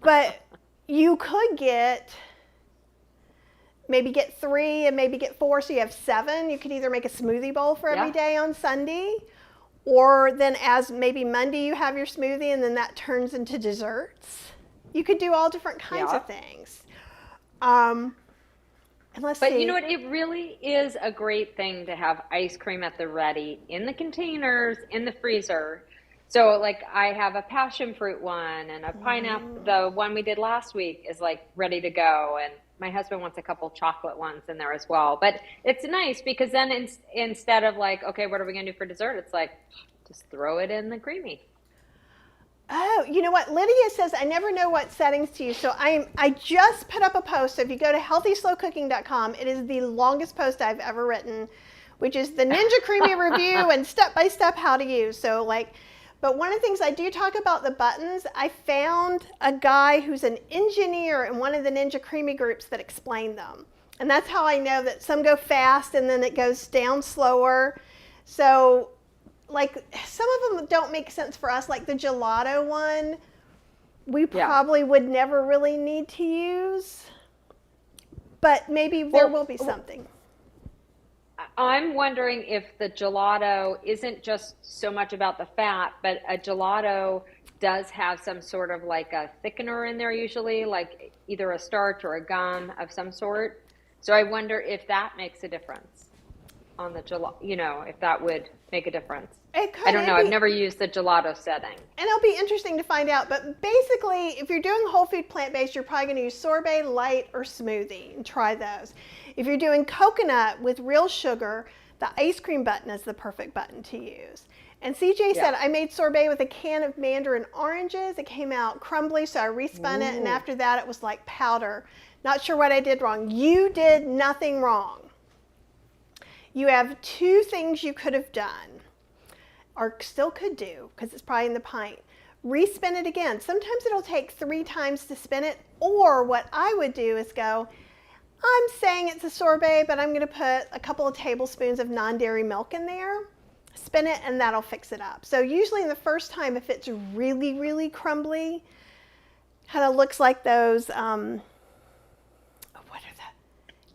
But you could maybe get 3 and maybe get 4, so you have 7. You could either make a smoothie bowl for every day on Sunday, or then as maybe Monday you have your smoothie and then that turns into desserts. You could do all different kinds of things. And let's see. But you know what? It really is a great thing to have ice cream at the ready in the containers, in the freezer, So like I have a passion fruit one and a pineapple. The one we did last week is like ready to go, and my husband wants a couple chocolate ones in there as well. But it's nice because then instead of like, okay, what are we gonna do for dessert? It's like just throw it in the creamy. Oh, you know what? Lydia says, I never know what settings to use. So I just put up a post. So if you go to healthyslowcooking.com, it is the longest post I've ever written, which is the Ninja Creami review and step-by-step how to use. So like, but one of the things I do talk about the buttons, I found a guy who's an engineer in one of the Ninja Creami groups that explained them. And that's how I know that some go fast and then it goes down slower. So like some of them don't make sense for us, like the gelato one, we probably would never really need to use, but maybe there will be something. I'm wondering if the gelato isn't just so much about the fat, but a gelato does have some sort of like a thickener in there usually, like either a starch or a gum of some sort. So I wonder if that makes a difference on the gelato, you know, if that would make a difference. It could. I don't know. I've never used the gelato setting. And it'll be interesting to find out. But basically, if you're doing whole food plant-based, you're probably going to use sorbet, light, or smoothie and try those. If you're doing coconut with real sugar, the ice cream button is the perfect button to use. And CJ said, I made sorbet with a can of mandarin oranges. It came out crumbly, so I respun it. And after that, it was like powder. Not sure what I did wrong. You did nothing wrong. You have two things you could have done, or still could do, because it's probably in the pint. Respin it again. Sometimes it'll take 3 times to spin it, or what I would do is go, I'm saying it's a sorbet, but I'm going to put a couple of tablespoons of non-dairy milk in there, spin it, and that'll fix it up. So usually the first time, if it's really, really crumbly, kind of looks like those,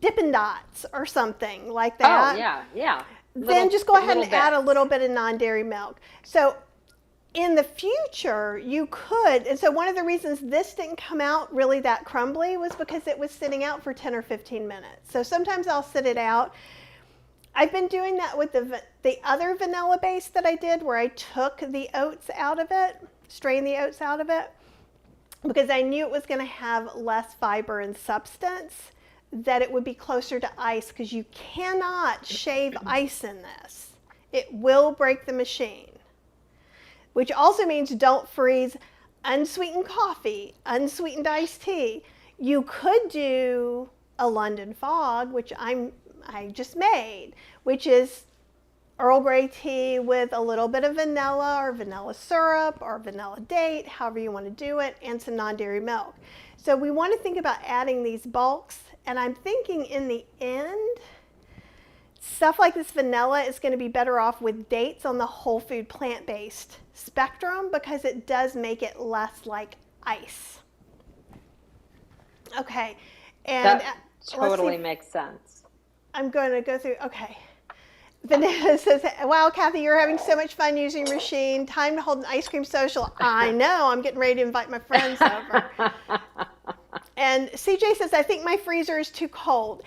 Dippin' Dots or something like that. Oh, yeah. Then just go ahead and add a little bit of non-dairy milk. So in the future, you could, and so one of the reasons this didn't come out really that crumbly was because it was sitting out for 10 or 15 minutes. So sometimes I'll sit it out. I've been doing that with the other vanilla base that I did, where I took the oats out of it, strained the oats out of it, because I knew it was going to have less fiber and substance, that it would be closer to ice, because you cannot shave ice in this. It will break the machine, which also means don't freeze unsweetened coffee, unsweetened iced tea. You could do a London Fog, which I just made, which is Earl Grey tea with a little bit of vanilla or vanilla syrup or vanilla date, however you want to do it, and some non-dairy milk. So we want to think about adding these bulks, and I'm thinking in the end, stuff like this vanilla is going to be better off with dates on the whole food plant-based spectrum, because it does make it less like ice. Okay, and that totally makes sense. I'm going to go through, okay. Vanessa says, wow, Kathy, you're having so much fun using your machine. Time to hold an ice cream social. I know, I'm getting ready to invite my friends over. And CJ says, I think my freezer is too cold.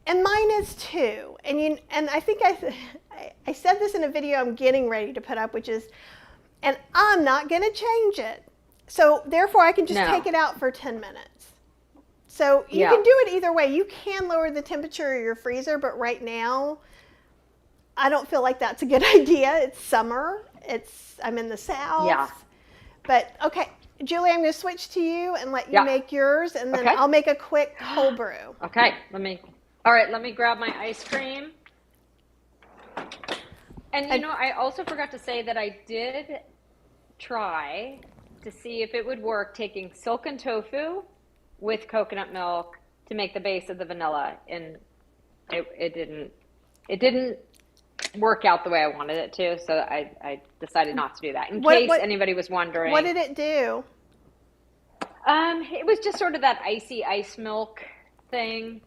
And mine is too. And I think I said this in a video I'm getting ready to put up, which is, and I'm not going to change it. So therefore, I can just take it out for 10 minutes. So you can do it either way. You can lower the temperature of your freezer, but right now, I don't feel like that's a good idea. It's summer. I'm in the South. Yeah. But okay, Julie, I'm going to switch to you and let you make yours, and then I'll make a quick cold brew. Okay. Let me grab my ice cream. And you know, I also forgot to say that I did try to see if it would work taking silken tofu with coconut milk to make the base of the vanilla, and it didn't work out the way I wanted it to, so I decided not to do that. In case anybody was wondering. What did it do? It was just sort of that icy ice milk thing,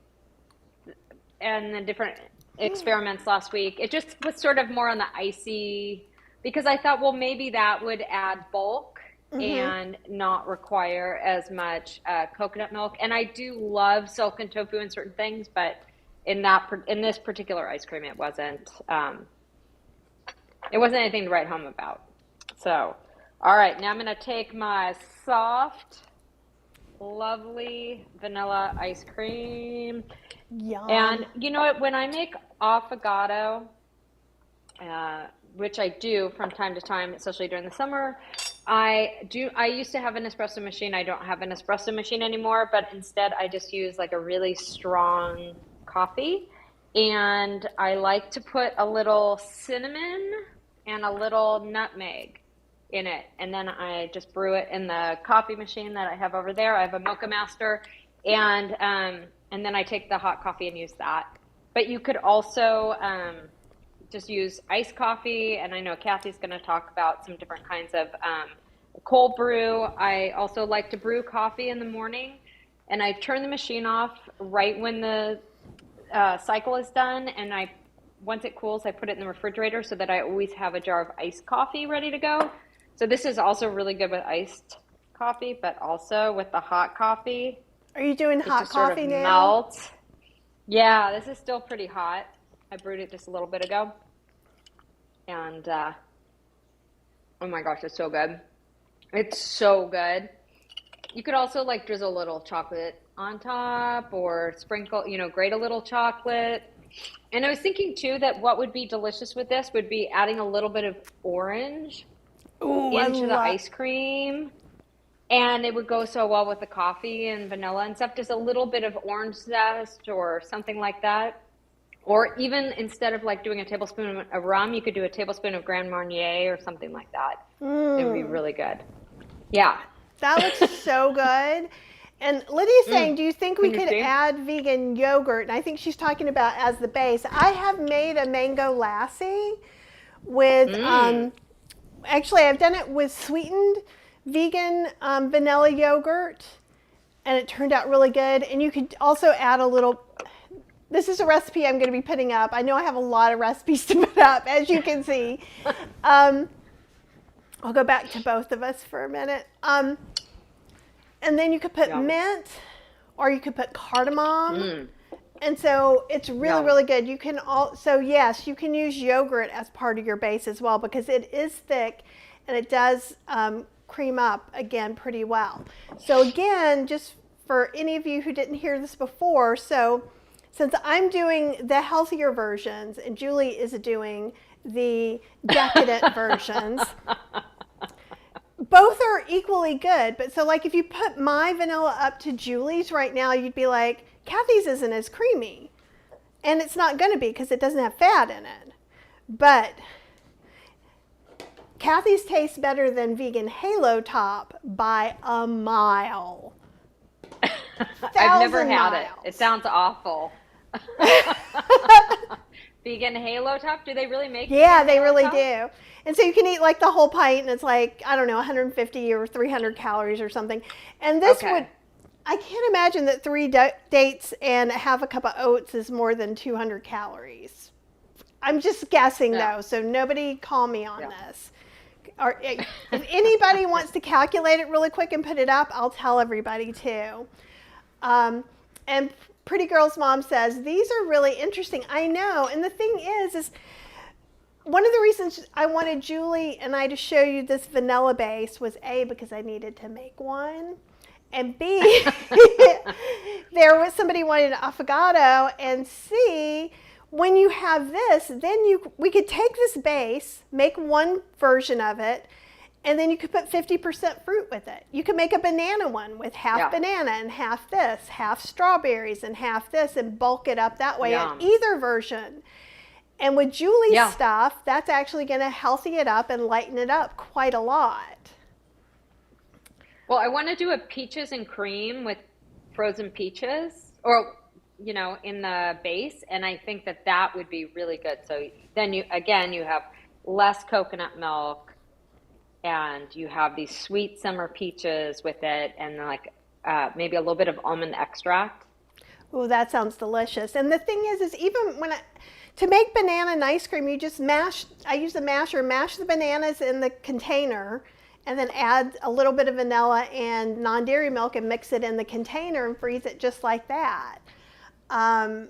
and the different experiments last week. It just was sort of more on the icy, because I thought, well, maybe that would add bulk and not require as much coconut milk. And I do love silken tofu in certain things, but in this particular ice cream, it wasn't anything to write home about. So All right, now I'm going to take my soft, lovely vanilla ice cream. And Yum. you know what? When I make affogato, which I do from time to time, especially during the summer, I used to have an espresso machine. I don't have an espresso machine anymore, but instead I just use like a really strong coffee. And I like to put a little cinnamon and a little nutmeg in it. And then I just brew it in the coffee machine that I have over there. I have a Mocha Master. And then I take the hot coffee and use that. But you could also just use iced coffee. And I know Kathy's going to talk about some different kinds of cold brew. I also like to brew coffee in the morning. And I turn the machine off right when the cycle is done. And once it cools, I put it in the refrigerator so that I always have a jar of iced coffee ready to go. So this is also really good with iced coffee, but also with the hot coffee. Are you doing It hot just sort coffee of now? melts. Yeah, this is still pretty hot. I brewed it just a little bit ago. And oh my gosh, it's so good. It's so good. You could also like drizzle a little chocolate on top or sprinkle, grate a little chocolate. And I was thinking too that what would be delicious with this would be adding a little bit of orange into the ice cream. And it would go so well with the coffee and vanilla and stuff. Just a little bit of orange zest or something like that. Or even instead of like doing a tablespoon of rum, you could do a tablespoon of Grand Marnier or something like that. It would be really good. Yeah. That looks so good. And Lydia's saying, do you think we could add vegan yogurt? And I think she's talking about as the base. I have made a mango lassi with, actually I've done it with sweetened vegan vanilla yogurt, and it turned out really good. And you could also add a little, this is a recipe I'm going to be putting up. I know I have a lot of recipes to put up, as you can see. I'll go back to both of us for a minute. And then you could put mint, or you could put cardamom. And so it's really, really good. You can also, yes, you can use yogurt as part of your base as well, because it is thick and it does cream up again pretty well. So again, just for any of you who didn't hear this before, so since I'm doing the healthier versions and Julie is doing the decadent versions, both are equally good. But so like if you put my vanilla up to Julie's right now, you'd be like, Kathy's isn't as creamy. And it's not going to be because it doesn't have fat in it. But Kathy's tastes better than vegan Halo Top by a mile. I've never had it. It sounds awful. Vegan Halo Top? Do they really make it? Yeah, they really do. And so you can eat like the whole pint, and it's like, I don't know, 150 or 300 calories or something. And this would, I can't imagine that 3 dates and half a cup of oats is more than 200 calories. I'm just guessing though, so nobody call me on this. Or if anybody wants to calculate it really quick and put it up, I'll tell everybody too. And Pretty Girl's mom says, these are really interesting. I know. And the thing is one of the reasons I wanted Julie and I to show you this vanilla base was A, because I needed to make one. And B, there was somebody wanted an affogato. And C, when you have this, then we could take this base, make one version of it, and then you could put 50% fruit with it. You could make a banana one with half banana and half this, half strawberries and half this, and bulk it up that way in either version. And with Julie's stuff, that's actually going to healthy it up and lighten it up quite a lot. Well, I want to do a peaches and cream with frozen peaches, or in the base, and I think that would be really good. So then you have less coconut milk, and you have these sweet summer peaches with it, and like maybe a little bit of almond extract. Oh, that sounds delicious. And the thing is even to make banana and ice cream, you just I use a masher, mash the bananas in the container, and then add a little bit of vanilla and non-dairy milk and mix it in the container and freeze it just like that. And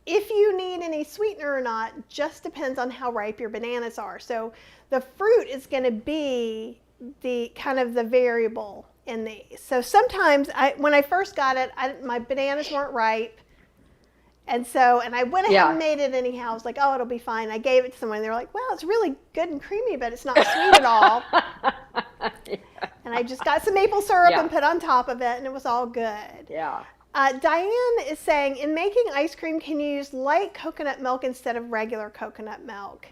if you need any sweetener or not just depends on how ripe your bananas are. So the fruit is going to be the kind of the variable in these. So sometimes when I first got it, my bananas weren't ripe. And I went ahead and made it anyhow. I was like, oh, it'll be fine. I gave it to someone. They were like, well, it's really good and creamy, but it's not sweet at all. And I just got some maple syrup and put on top of it, and it was all good. Yeah. Diane is saying, in making ice cream, can you use light coconut milk instead of regular coconut milk?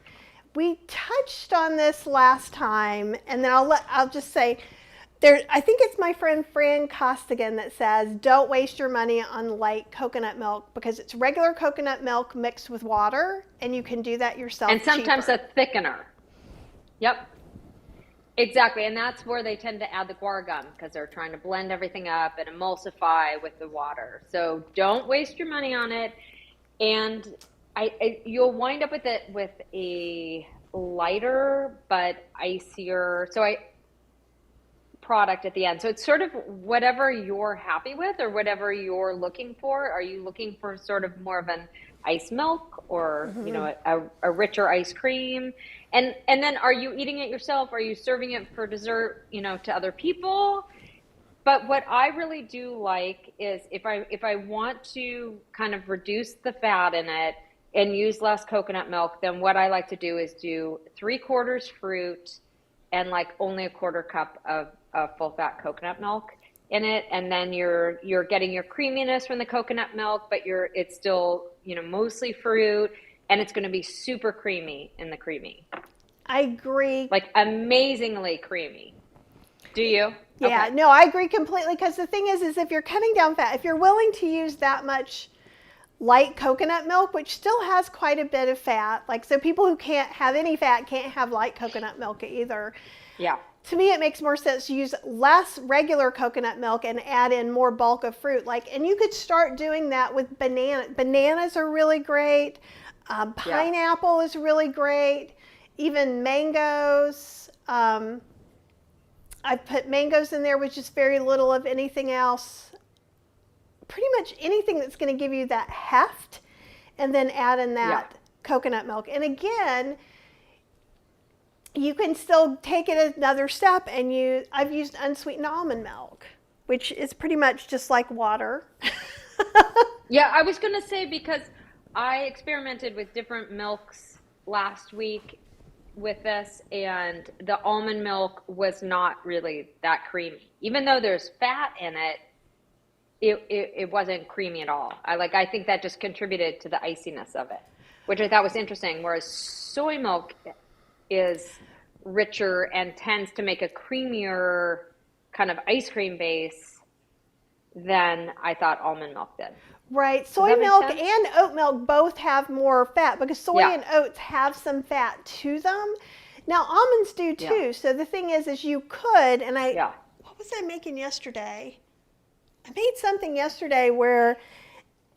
We touched on this last time, and then I'll just say, I think it's my friend Fran Costigan that says, don't waste your money on light coconut milk because it's regular coconut milk mixed with water, and you can do that yourself. And sometimes cheaper. a thickener. Yep. Exactly. And that's where they tend to add the guar gum because they're trying to blend everything up and emulsify with the water. So don't waste your money on it. And you'll wind up with it with a lighter but icier product at the end. So it's sort of whatever you're happy with or whatever you're looking for. Are you looking for sort of more of an ice milk or a richer ice cream? And then are you eating it yourself? Are you serving it for dessert, to other people? But what I really do like is if I want to kind of reduce the fat in it and use less coconut milk, then what I like to do is do 3/4 fruit and like only a 1/4 cup of full fat coconut milk in it. And then you're getting your creaminess from the coconut milk, but it's still, mostly fruit, and it's going to be super creamy in the creamy. I agree. Like amazingly creamy. Do you? Yeah, Okay. no, I agree completely because the thing is if you're cutting down fat, if you're willing to use that much light coconut milk, which still has quite a bit of fat, so people who can't have any fat can't have light coconut milk either. Yeah. To me, it makes more sense to use less regular coconut milk and add in more bulk of fruit. And you could start doing that with bananas are really great. Pineapple is really great. Even mangoes. I put mangoes in there with just very little of anything else. Pretty much anything that's going to give you that heft, and then add in that coconut milk. And again, you can still take it another step and I've used unsweetened almond milk, which is pretty much just like water. Yeah, I was going to say, because I experimented with different milks last week with this, and the almond milk was not really that creamy. Even though there's fat in it, it wasn't creamy at all. I think that just contributed to the iciness of it, which I thought was interesting, whereas soy milk is richer and tends to make a creamier kind of ice cream base than I thought almond milk did. Right. Soy milk and oat milk both have more fat because soy and oats have some fat to them. Now almonds do too. Yeah. So the thing is you could, and what was I making yesterday? I made something yesterday where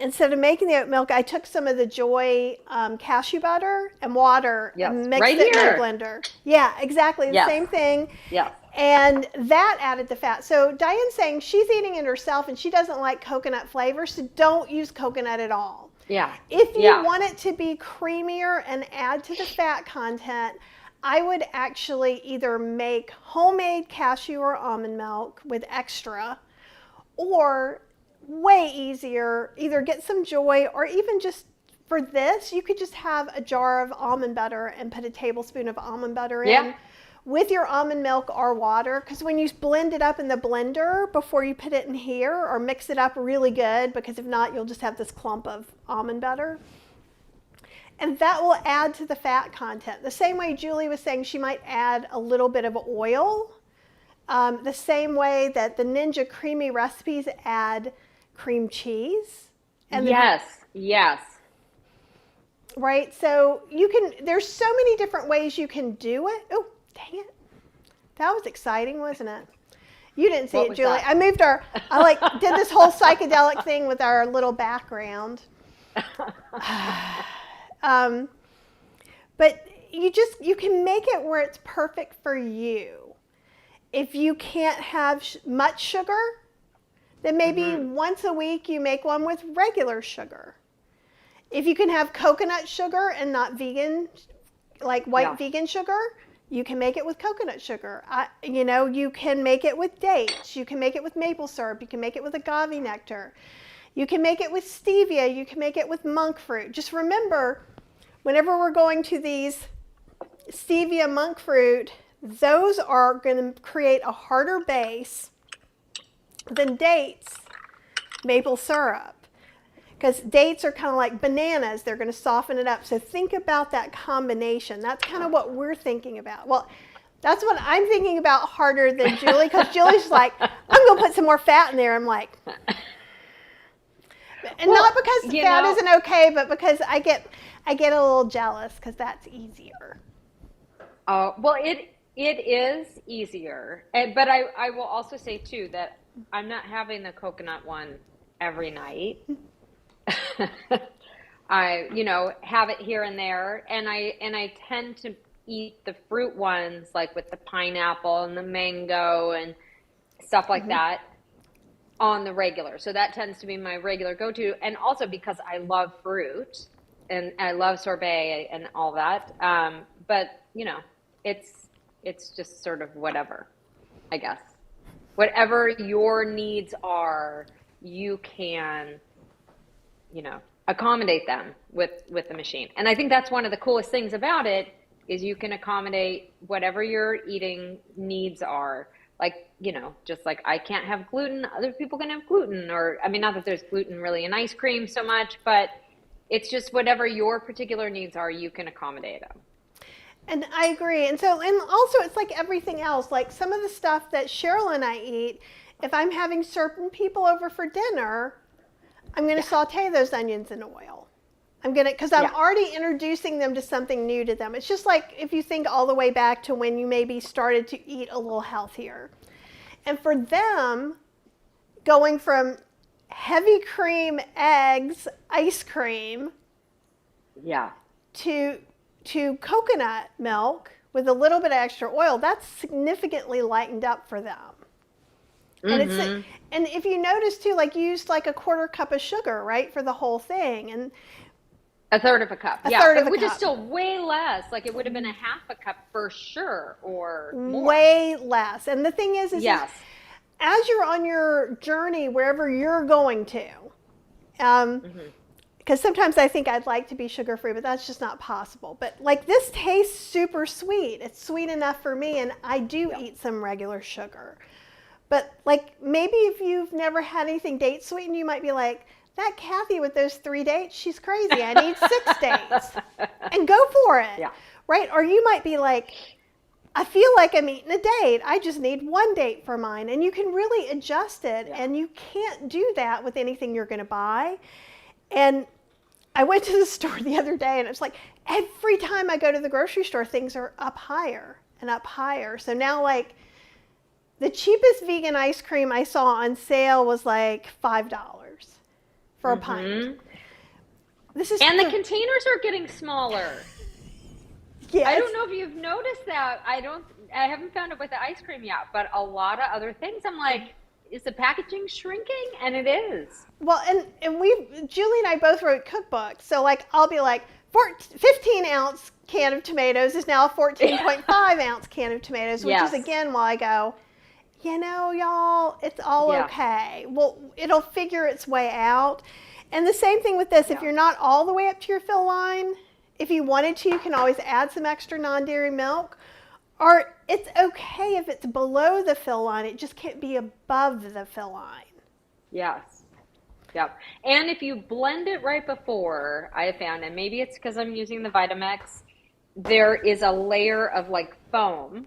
instead of making the oat milk, I took some of the Joy cashew butter and water and mixed it in a blender. Yeah, exactly. The same thing. Yeah. And that added the fat. So Diane's saying she's eating it herself and she doesn't like coconut flavor, so don't use coconut at all. Yeah. If you want it to be creamier and add to the fat content, I would actually either make homemade cashew or almond milk with extra, or way easier, either get some Joy, or even just for this, you could just have a jar of almond butter and put a tablespoon of almond butter in with your almond milk or water, because when you blend it up in the blender before you put it in here, or mix it up really good, because if not, you'll just have this clump of almond butter. And that will add to the fat content. The same way Julie was saying she might add a little bit of oil. The same way that the Ninja Creami recipes add cream cheese. And yes. Right, so there's so many different ways you can do it. Oh, dang it. That was exciting, wasn't it? You didn't see it, Julie. That? I moved I did this whole psychedelic thing with our little background. But you can make it where it's perfect for you. If you can't have much sugar, then maybe once a week you make one with regular sugar. If you can have coconut sugar and not vegan, like white vegan sugar, you can make it with coconut sugar. You can make it with dates. You can make it with maple syrup. You can make it with agave nectar. You can make it with stevia. You can make it with monk fruit. Just remember, whenever we're going to these stevia monk fruit, those are going to create a harder base than dates maple syrup. Because dates are kind of like bananas. They're going to soften it up. So think about that combination. That's kind of what we're thinking about. Well, that's what I'm thinking about harder than Julie, because Julie's like, I'm going to put some more fat in there. I'm like, and not because fat isn't okay, but because I get a little jealous because that's easier. Well, it is easier. But I will also say, too, that I'm not having the coconut one every night. I, have it here and there, and I tend to eat the fruit ones, like with the pineapple and the mango and stuff like that on the regular. So that tends to be my regular go-to, and also because I love fruit and I love sorbet and all that. But it's just sort of whatever, I guess. Whatever your needs are, you can accommodate them with the machine. And I think that's one of the coolest things about it is you can accommodate whatever your eating needs are. Like, just like I can't have gluten, other people can have gluten, or, I mean, not that there's gluten really in ice cream so much, but it's just whatever your particular needs are, you can accommodate them. And I agree. And also it's like everything else, like some of the stuff that Cheryl and I eat, if I'm having certain people over for dinner, I'm going to saute those onions in oil. Because I'm already introducing them to something new to them. It's just like if you think all the way back to when you maybe started to eat a little healthier. And for them, going from heavy cream, eggs, ice cream, to coconut milk with a little bit of extra oil, that's significantly lightened up for them. And and if you notice too, like you used like a quarter cup of sugar, right, for the whole thing, and a third of a cup, which is still way less. Like it would have been a half a cup for sure, or more. Way less. And the thing is as you're on your journey, wherever you're going to, because sometimes I think I'd like to be sugar-free, but that's just not possible. But like this tastes super sweet. It's sweet enough for me, and I do eat some regular sugar. But like maybe if you've never had anything date sweetened, you might be like, that Kathy with those 3 dates, she's crazy. I need 6 dates. And go for it. Yeah. Right? Or you might be like, I feel like I'm eating a date. I just need 1 date for mine. And you can really adjust it. Yeah. And you can't do that with anything you're going to buy. And I went to the store the other day, and it's like every time I go to the grocery store, things are up higher and up higher. So now, like, the cheapest vegan ice cream I saw on sale was like $5 for a pint. And the containers are getting smaller. Yes. I don't know if you've noticed that. I haven't found it with the ice cream yet, but a lot of other things, I'm like, is the packaging shrinking? And it is. Well, and Julie and I both wrote cookbooks. So like, I'll be like, 15 ounce can of tomatoes is now a 14.5 ounce can of tomatoes, which is again why I go, y'all, it's all okay. Well, it'll figure its way out. And the same thing with this, if you're not all the way up to your fill line, if you wanted to, you can always add some extra non-dairy milk. Or it's okay if it's below the fill line, it just can't be above the fill line. Yes. Yep. And if you blend it right before, I have found, and maybe it's because I'm using the Vitamix, there is a layer of like foam.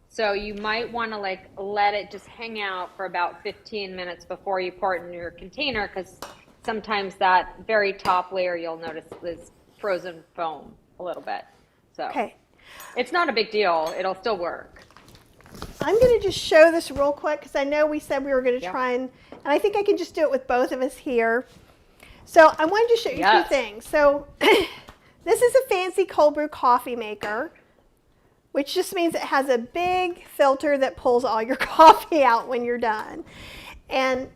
So you might want to like let it just hang out for about 15 minutes before you pour it in your container, because sometimes that very top layer you'll notice is frozen foam a little bit. So it's not a big deal. It'll still work. I'm going to just show this real quick because I know we said we were going to try and I think I can just do it with both of us here. So I wanted to show you two things. So this is a fancy cold brew coffee maker, which just means it has a big filter that pulls all your coffee out when you're done. And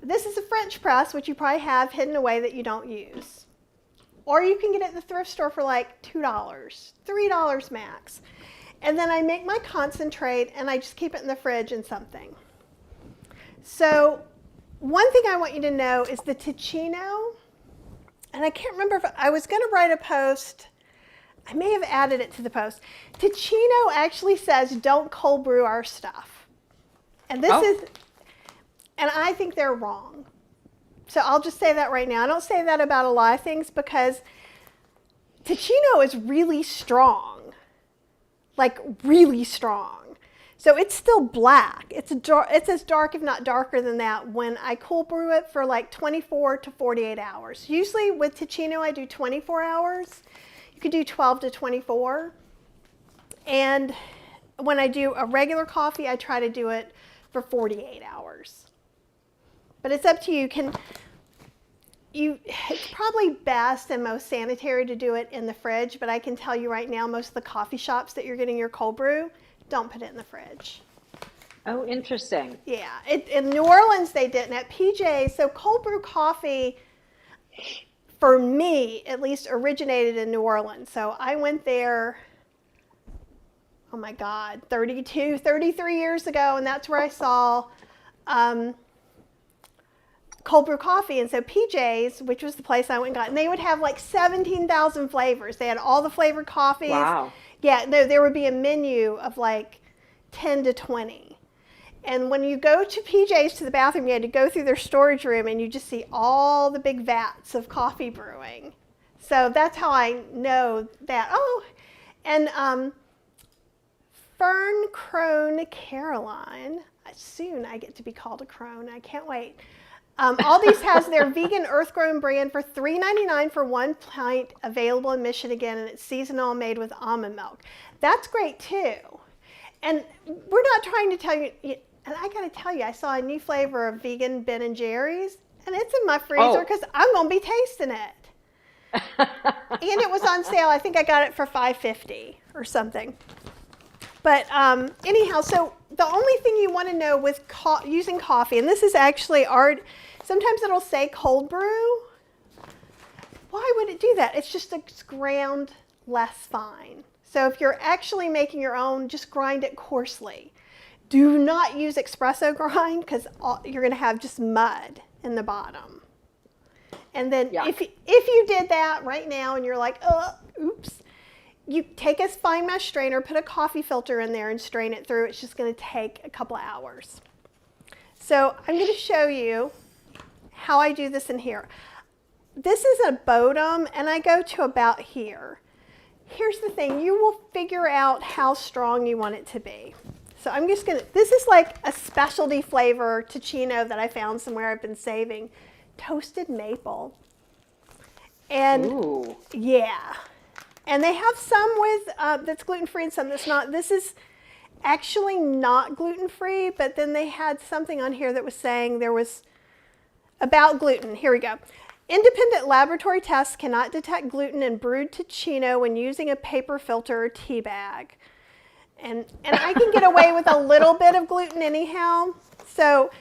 this is a French press, which you probably have hidden away that you don't use. or you can get it at the thrift store for like $2, $3 max. And then I make my concentrate and I just keep it in the fridge in something. So one thing I want you to know is the Ticino, and I can't remember if I was going to write a post. I may have added it to the post. Ticino actually says don't cold brew our stuff. And this is, and I think they're wrong. So I'll just say that right now. I don't say that about a lot of things because Ticino is really strong, like really strong. So it's still black. It's as dark, if not darker than that, when I cold brew it for like 24 to 48 hours. Usually with Ticino, I do 24 hours. You could do 12 to 24. And when I do a regular coffee, I try to do it for 48 hours. But it's up to you. It's probably best and most sanitary to do it in the fridge, but I can tell you right now, most of the coffee shops that you're getting your cold brew, don't put it in the fridge. Oh, interesting. Yeah, in New Orleans they didn't. At PJ's, so cold brew coffee, for me at least, originated in New Orleans. So I went there, oh my God, 33 years ago, and that's where I saw cold brew coffee. And so PJ's, which was the place I went and got, and they would have like 17,000 flavors. They had all the flavored coffees. Wow. Yeah, no, there would be a menu of like 10 to 20. And when you go to PJ's to the bathroom, you had to go through their storage room and you just see all the big vats of coffee brewing. So that's how I know that. Oh, and Fern Crone Caroline. Soon I get to be called a crone. I can't wait. Aldi's has their vegan earth-grown brand for $3.99 for 1 pint, available in Michigan, and it's seasonal, made with almond milk. That's great too. And we're not trying to tell you, and I gotta tell you, I saw a new flavor of vegan Ben & Jerry's, and it's in my freezer because I'm gonna be tasting it. And it was on sale. I think I got it for $5.50 or something. But anyhow, so the only thing you want to know with using coffee, and this is actually sometimes it'll say cold brew. Why would it do that? It's just it's ground less fine. So if you're actually making your own, just grind it coarsely. Do not use espresso grind because you're going to have just mud in the bottom. And then if you did that right now and you're like, oh, oops. You take a fine mesh strainer, put a coffee filter in there and strain it through. It's just going to take a couple of hours. So I'm going to show you how I do this in here. This is a Bodum, and I go to about here. Here's the thing. You will figure out how strong you want it to be. So I'm just going to, this is like a specialty flavor Ticino that I found somewhere I've been saving. Toasted maple. And ooh. Yeah. And they have some with that's gluten-free and some that's not. This is actually not gluten-free, but then they had something on here that was saying there was about gluten. Here we go. Independent laboratory tests cannot detect gluten in brewed Ticino when using a paper filter or tea bag. And I can get away with a little bit of gluten anyhow. So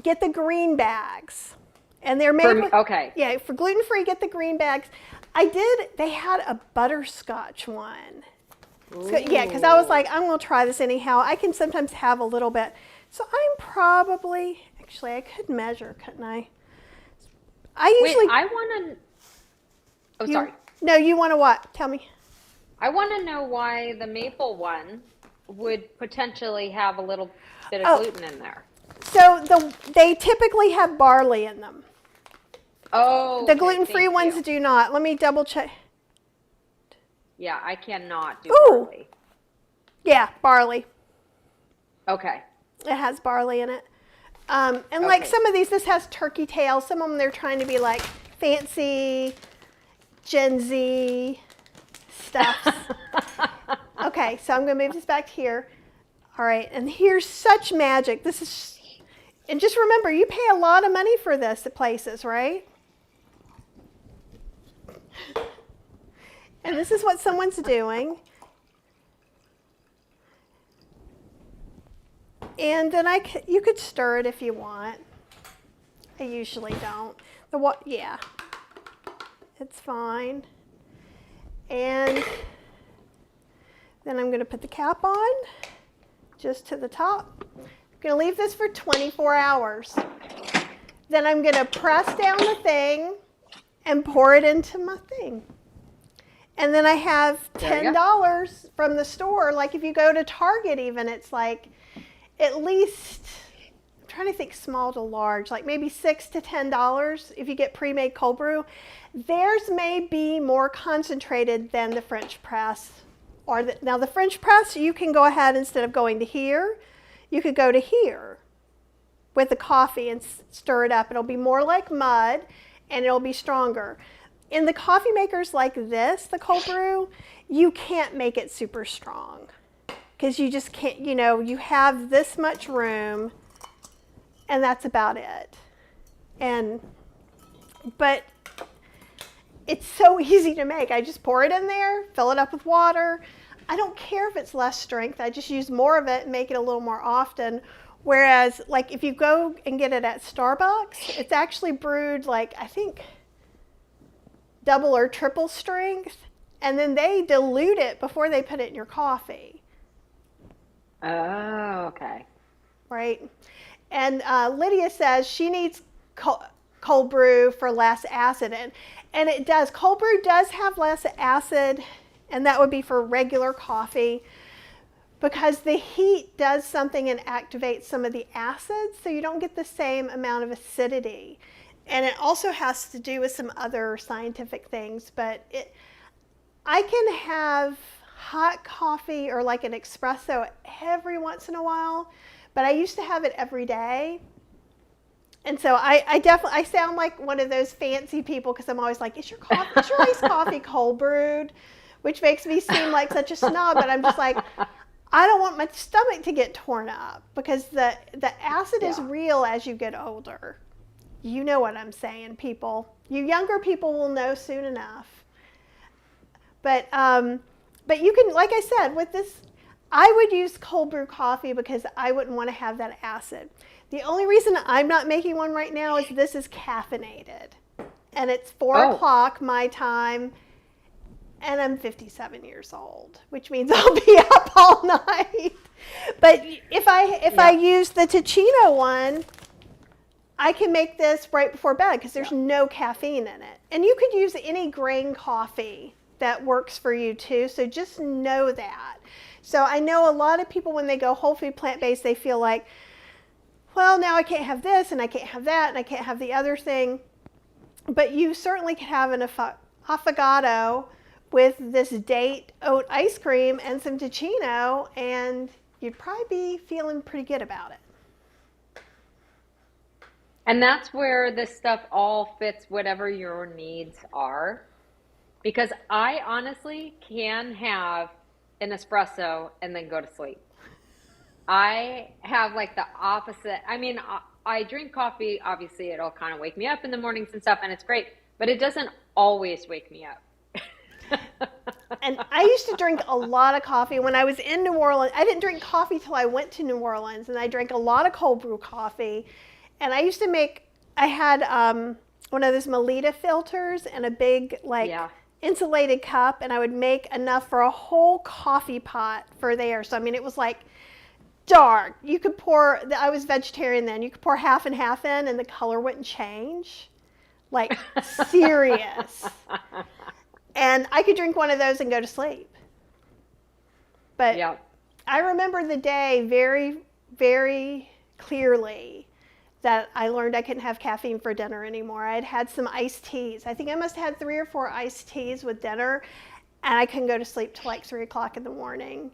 get the green bags. And they're made with, yeah, for gluten-free, get the green bags. They had a butterscotch one. So, yeah, because I was like, I'm going to try this anyhow. I can sometimes have a little bit. So I'm probably, actually, I could measure, couldn't I? Wait, I want to, oh, sorry. No, you want to what? Tell me. I want to know why the maple one would potentially have a little bit of gluten in there. So they typically have barley in them. Oh, the gluten-free ones do not. Let me double check. Yeah, I cannot do barley. Yeah, barley. Okay. It has barley in it. And like some of these, this has turkey tail. Some of them, they're trying to be like fancy Gen Z stuff. Okay, so I'm going to move this back here. All right, and here's such magic. This is, and just remember, you pay a lot of money for this at places, right? And this is what someone's doing. And then you could stir it if you want. I usually don't. Yeah. It's fine. And then I'm going to put the cap on just to the top. I'm going to leave this for 24 hours. Then I'm going to press down the thing and pour it into my thing. And then I have $10 from the store. Like if you go to Target even, it's like at least, I'm trying to think small to large, like maybe $6 to $10 if you get pre-made cold brew. Theirs may be more concentrated than the French press. Now the French press, you can go ahead, instead of going to here, you could go to here with the coffee and stir it up. It'll be more like mud and it'll be stronger. In the coffee makers like this, the cold brew, you can't make it super strong because you just can't, you know, you have this much room and that's about it. But it's so easy to make. I just pour it in there, fill it up with water. I don't care if it's less strength. I just use more of it and make it a little more often. Whereas, like, if you go and get it at Starbucks, it's actually brewed, like, I think, double or triple strength. And then they dilute it before they put it in your coffee. Oh, okay. Right? And Lydia says she needs cold brew for less acid. And it does. Cold brew does have less acid, and that would be for regular coffee, because the heat does something and activates some of the acids, so you don't get the same amount of acidity. And it also has to do with some other scientific things, but I can have hot coffee or like an espresso every once in a while, but I used to have it every day. And so I sound like one of those fancy people because I'm always like, is your iced coffee cold brewed? Which makes me seem like such a snob, but I'm just like, I don't want my stomach to get torn up because the acid is real as you get older. You know what I'm saying, people. You younger people will know soon enough. But you can, like I said, with this, I would use cold brew coffee because I wouldn't want to have that acid. The only reason I'm not making one right now is this is caffeinated. And it's 4 o'clock my time, and I'm 57 years old, which means I'll be up all night. But if I use the Ticino one, I can make this right before bed because there's no caffeine in it. And you could use any grain coffee that works for you too, so just know that. So I know a lot of people, when they go whole food plant-based, they feel like, well, now I can't have this and I can't have that and I can't have the other thing. But you certainly can have an affogato with this date oat ice cream and some Ticino, and you'd probably be feeling pretty good about it. And that's where this stuff all fits whatever your needs are. Because I honestly can have an espresso and then go to sleep. I have like the opposite. I mean, I drink coffee. Obviously, it'll kind of wake me up in the mornings and stuff, and it's great. But it doesn't always wake me up. And I used to drink a lot of coffee when I was in New Orleans. I didn't drink coffee till I went to New Orleans, and I drank a lot of cold brew coffee. And I used to make, I had one of those Melita filters and a big insulated cup, and I would make enough for a whole coffee pot for there. So I mean, it was like dark. You could pour, I was vegetarian then, you could pour half and half in and the color wouldn't change. Like serious. And I could drink one of those and go to sleep. But I remember the day very, very clearly that I learned I couldn't have caffeine for dinner anymore. I had had some iced teas. I think I must have had 3 or 4 iced teas with dinner, and I couldn't go to sleep till like 3 o'clock in the morning.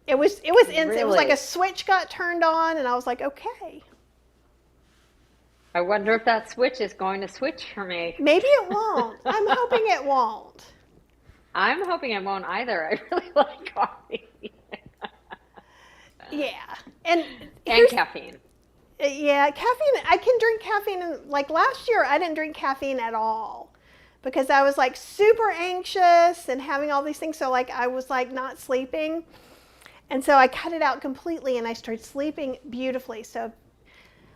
It was insane. It was like a switch got turned on, and I was like, okay. I wonder if that switch is going to switch for me. Maybe it won't. I'm hoping it won't. I'm hoping it won't either. I really like coffee. Yeah. And caffeine. Yeah, caffeine. I can drink caffeine. Like last year, I didn't drink caffeine at all because I was like super anxious and having all these things. So like I was like not sleeping. And so I cut it out completely and I started sleeping beautifully. So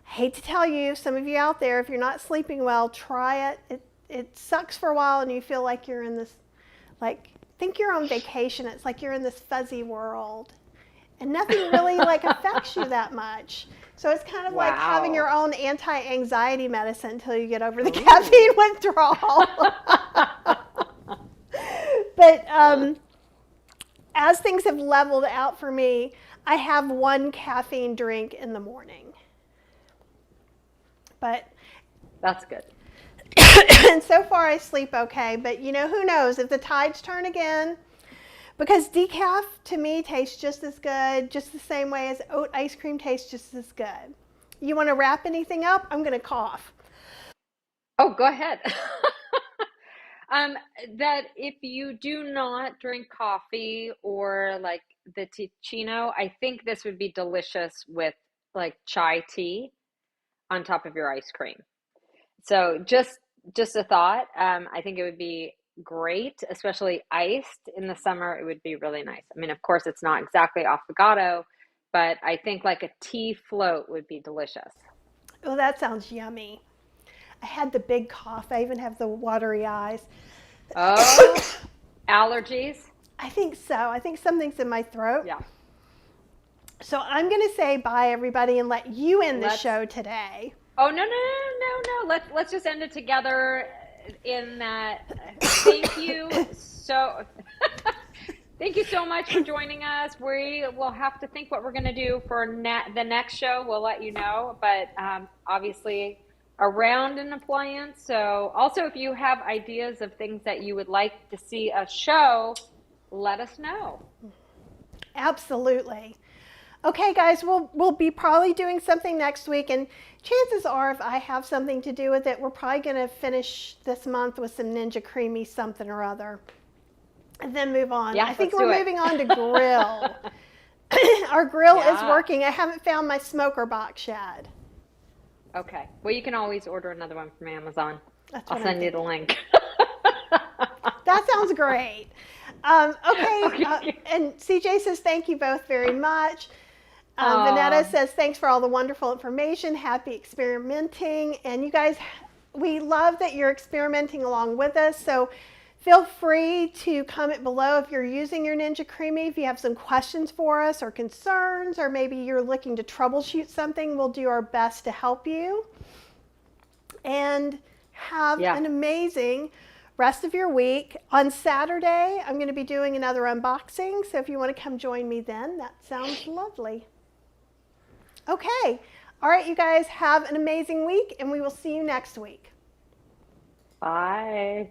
I hate to tell you, some of you out there, if you're not sleeping well, try it. it sucks for a while and you feel like you're in this, like, think you're on vacation. It's like you're in this fuzzy world and nothing really like affects you that much. So it's kind of like having your own anti-anxiety medicine until you get over the caffeine withdrawal. But as things have leveled out for me, I have one caffeine drink in the morning. But that's good. And so far I sleep okay, but you know, who knows if the tides turn again, because decaf to me tastes just as good, just the same way as oat ice cream tastes just as good. You want to wrap anything up? I'm going to cough. Oh, go ahead. That if you do not drink coffee or like the ticino, I think this would be delicious with like chai tea on top of your ice cream. So just a thought. I think it would be great, especially iced in the summer. It would be really nice. I mean, of course, it's not exactly affogato, but I think like a tea float would be delicious. Oh, that sounds yummy. I had the big cough. I even have the watery eyes. Oh, allergies? I think so. I think something's in my throat. Yeah. So I'm going to say bye, everybody, and let you end the show today. Oh, no. Let's just end it together in that. Thank you so thank you so much for joining us. We will have to think what we're going to do for the next show. We'll let you know, but obviously around an appliance. So also if you have ideas of things that you would like to see us show, let us know. Absolutely. Okay, guys, we'll be probably doing something next week, and chances are if I have something to do with it, we're probably going to finish this month with some Ninja Creami something or other, and then move on. Yeah, I think we're moving on to grill. Our grill is working. I haven't found my smoker box yet. Okay. Well, you can always order another one from Amazon. I'll send you the link. That sounds great. Okay. And CJ says thank you both very much. Vanetta says thanks for all the wonderful information. Happy experimenting. And you guys, we love that you're experimenting along with us. So feel free to comment below if you're using your Ninja Creami. If you have some questions for us or concerns, or maybe you're looking to troubleshoot something, we'll do our best to help you. And have an amazing rest of your week. On Saturday, I'm going to be doing another unboxing. So if you want to come join me then, that sounds lovely. Okay. All right, you guys, have an amazing week, and we will see you next week. Bye.